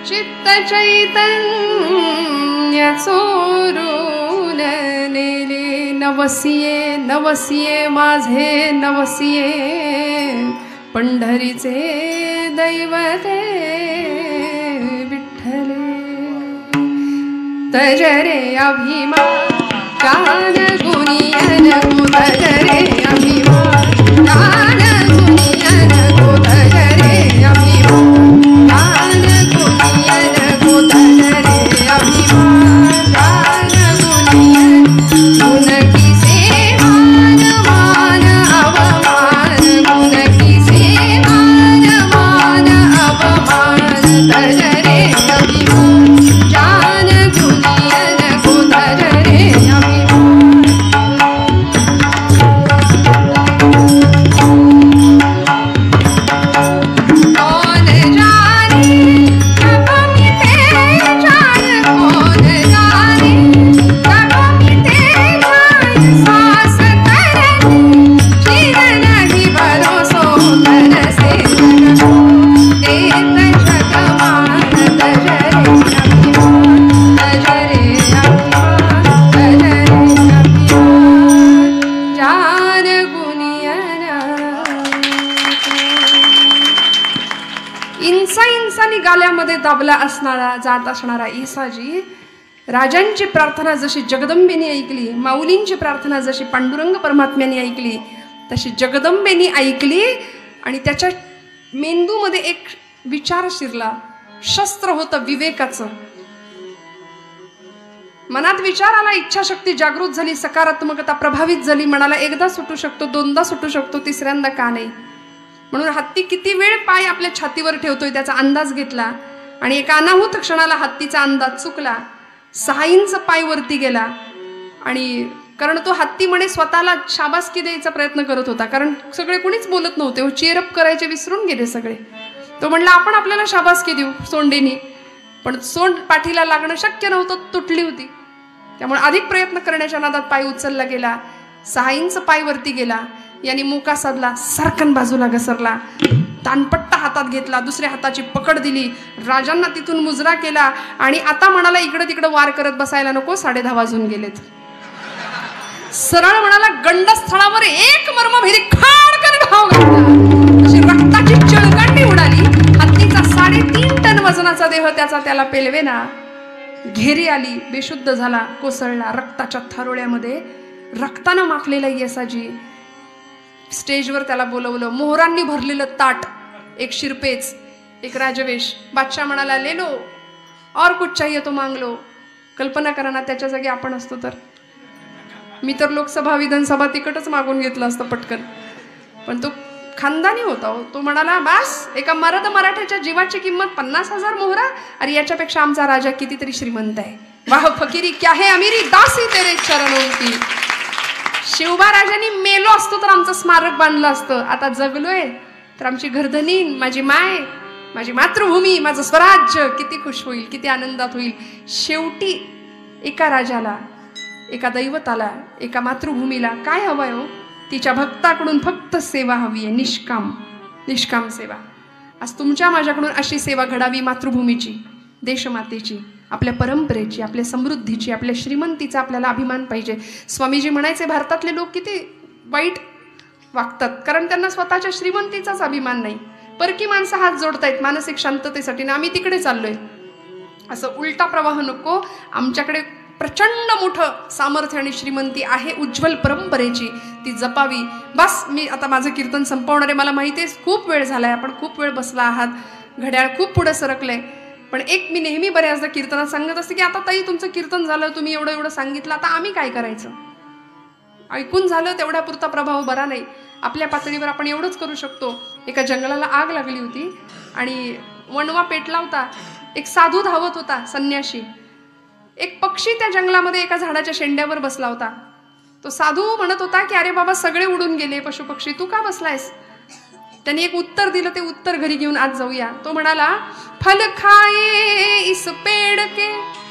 चित्त चैतन्य चोरून नेले, नवसिये नवसिये माझे नवसिये, पंढरीचे दैवते विठ्ठले. तजरे अभिमान गान गुणियन तजरे अभिमान गान गुणियन तजरे अभिमान गान गुणियन तजरे अभिमान गान गुणियन गुण की सेवान मान अवमान गुण की सेवान मान अवमान तजरे अभिमान जान गुणियन तजरे अभिमान. कौन जाने कब मिटे जान, कौन जाने कब मिटे जान, सांस तरने चिर नहीं भरोसो तर से जग को, देत जगमान तजरे अभिमान तजरे अभिमान तजरे अभिमान जान गुणियन. इंचा इंचानी गाल्यामध्ये दाबला असणारा जात असणारा ईसाजी राजांची प्रार्थना जशी जगदंबेने ऐकली, माऊलींची प्रार्थना जशी पांडुरंग परमात्म्याने ऐकली, तशी जगदंबेने ऐकली आणि त्याच्या मेंदूमध्ये एक विचार शिरला. शस्त्र होतं विवेकाचं. मनात विचार आला, इच्छाशक्ती जागृत झाली, सकारात्मकता प्रभावित झाली. मनाला एकदा सुटू शकतो, दोनदा सुटू शकतो, तिसऱ्यांदा का नाही. म्हणून हत्ती किती वेळ पाय आपल्या छातीवर ठेवतोय त्याचा अंदाज घेतला आणि एका अनाहूत क्षणाला हत्तीचा अंदाज चुकला. 6 इंच पाय वरती गेला आणि कारण तो हत्ती म्हणे स्वतःला शाबासकी द्यायचा प्रयत्न करत होता, कारण सगळे कोणीच बोलत नव्हते, चेअरअप करायचे विसरून गेले सगळे. तो म्हणला आपण आपल्याला शाबासकी देऊ सोंडेनी, पण सोंड पाठीला लागणं शक्य नव्हतं, तुटली होती. त्यामुळे अधिक प्रयत्न करण्याच्या नादात पाय उचलला गेला. 6 इंच पाय वरती गेला. यांनी मुका साधला, सरकन बाजूला घसरला, तानपट्टा हातात घेतला, दुसऱ्या हाताची पकड दिली, राजांना तिथून मुजरा केला आणि आता म्हणाला इकडे तिकडे वार करत बसायला नको, 10:30 वाजून गेलेत. सरळ म्हणाला गंडस्थळावर एक मर्मभेदी खाडकन घाव घातला. अशी रक्ताची चिळकांडी उडाली. हत्तीचा 3.5 टन वजनाचा देह त्याला पेलवेना. घेरी आली, बेशुद्ध झाला, कोसळला रक्ताच्या थारोळ्यामध्ये. रक्तानं माखलेला येसाजी स्टेजवर त्याला बोलवलं. मोहरांनी भरलेलं ताट, एक शिरपेच, एक राजवेश. बादशाह म्हणाला ले लो और कुछ चाहिए तो मांग लो. कल्पना करा ना, त्याच्या जागी आपण असतो तर. मी तर लोकसभा विधानसभा तिकटच मागून घेतलं असतं पटकन, पण तो खानदानी होता. तो म्हणाला बस, एका मर्द मराठ्याच्या जीवाची किंमत 50,000 मोहरा. अरे याच्यापेक्षा आमचा राजा कितीतरी श्रीमंत आहे. वाह फकीरी क्या है अमीरी, दासी तेरे चरणों की. शिवबा राजांनी मेलो असतो तर आमचं स्मारक बांधलं असतं. आता जगलोय तर आमची घरधनी, माझी माय, माझी मातृभूमी, माझं स्वराज्य किती खुश होईल, किती आनंदात होईल. शेवटी एका राजाला, एका दैवताला, एका मातृभूमीला काय हवंय हो? तिच्या भक्ताकडून फक्त सेवा हवी आहे, निष्काम सेवा. आज तुमच्या माझ्याकडून अशी सेवा घडावी, मातृभूमीची, देशमातेची, आपल्या परंपरेची, आपल्या समृद्धीची, आपल्या श्रीमंतीचा आपल्याला अभिमान पाहिजे. स्वामीजी म्हणायचे भारतातले लोक किती वाईट वागतात, कारण त्यांना स्वतःच्या श्रीमंतीचाच अभिमान नाही. परकी माणसं हात जोडतायत मानसिक शांततेसाठी ना, आम्ही तिकडे चाललोय. असं उलटा प्रवाह नको. आमच्याकडे प्रचंड मोठं सामर्थ्य आणि श्रीमंती आहे उज्ज्वल परंपरेची, ती जपावी. बस मी आता माझं कीर्तन संपवणार आहे. मला माहिती आहे खूप वेळ झालाय, आपण खूप वेळ बसला आहात, घड्याळ खूप पुढे सरकलंय. पण एक मी नेहमी बऱ्याचदा कीर्तनात सांगत असते की आता ताई तुमचं कीर्तन झालं, तुम्ही एवढं सांगितलं, आता आम्ही काय करायचं? ऐकून झालं तेवढ्या पुरता प्रभाव बरा नाही. आपल्या पातळीवर आपण एवढंच करू शकतो. एका जंगलाला आग लागली होती आणि वणवा पेटला होता. एक साधू धावत होता, संन्याशी. एक पक्षी त्या जंगलामध्ये एका झाडाच्या शेंड्यावर बसला होता. तो साधू म्हणत होता की अरे बाबा सगळे उडून गेले पशुपक्षी, तू का बसलायस? त्यांनी एक उत्तर दिलं, ते उत्तर घरी घेऊन आज जाऊया. तो म्हणाला फल खाए इस पेड़ के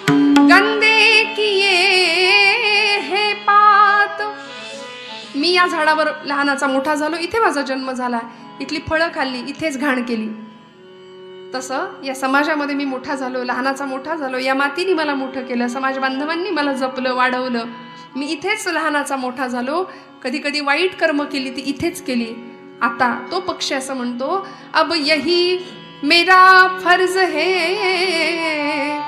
गंदे किए हे पात. मी या झाडावर लहानाचा मोठा झालो, इथे माझा जन्म झाला, इथली फळं खाल्ली, इथेच घाण केली. तसं या समाजामध्ये मी मोठा झालो, लहानाचा मोठा झालो, या मातीने मला मोठं केलं, समाज बांधवांनी मला जपलं, वाढवलं. मी इथेच लहानाचा मोठा झालो. कधी कधी वाईट कर्म केली ती इथेच केली. आता तो पक्षी असं म्हणतो, अब यही मेरा फर्ज है,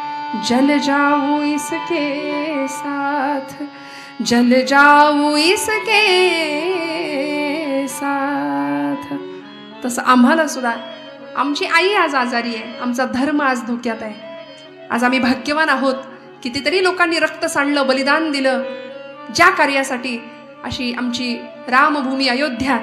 जल जाऊं इसके साथ, जल जाऊं इसके साथ. तसं आम्हाला सुद्धा आमची आई आज आजारी आहे, आमचा धर्म आज धोक्यात आहे. आज आम्ही भाग्यवान आहोत. कितीतरी लोकांनी रक्त सांडलं, बलिदान दिलं ज्या कार्यासाठी. अशी आमची रामभूमी अयोध्या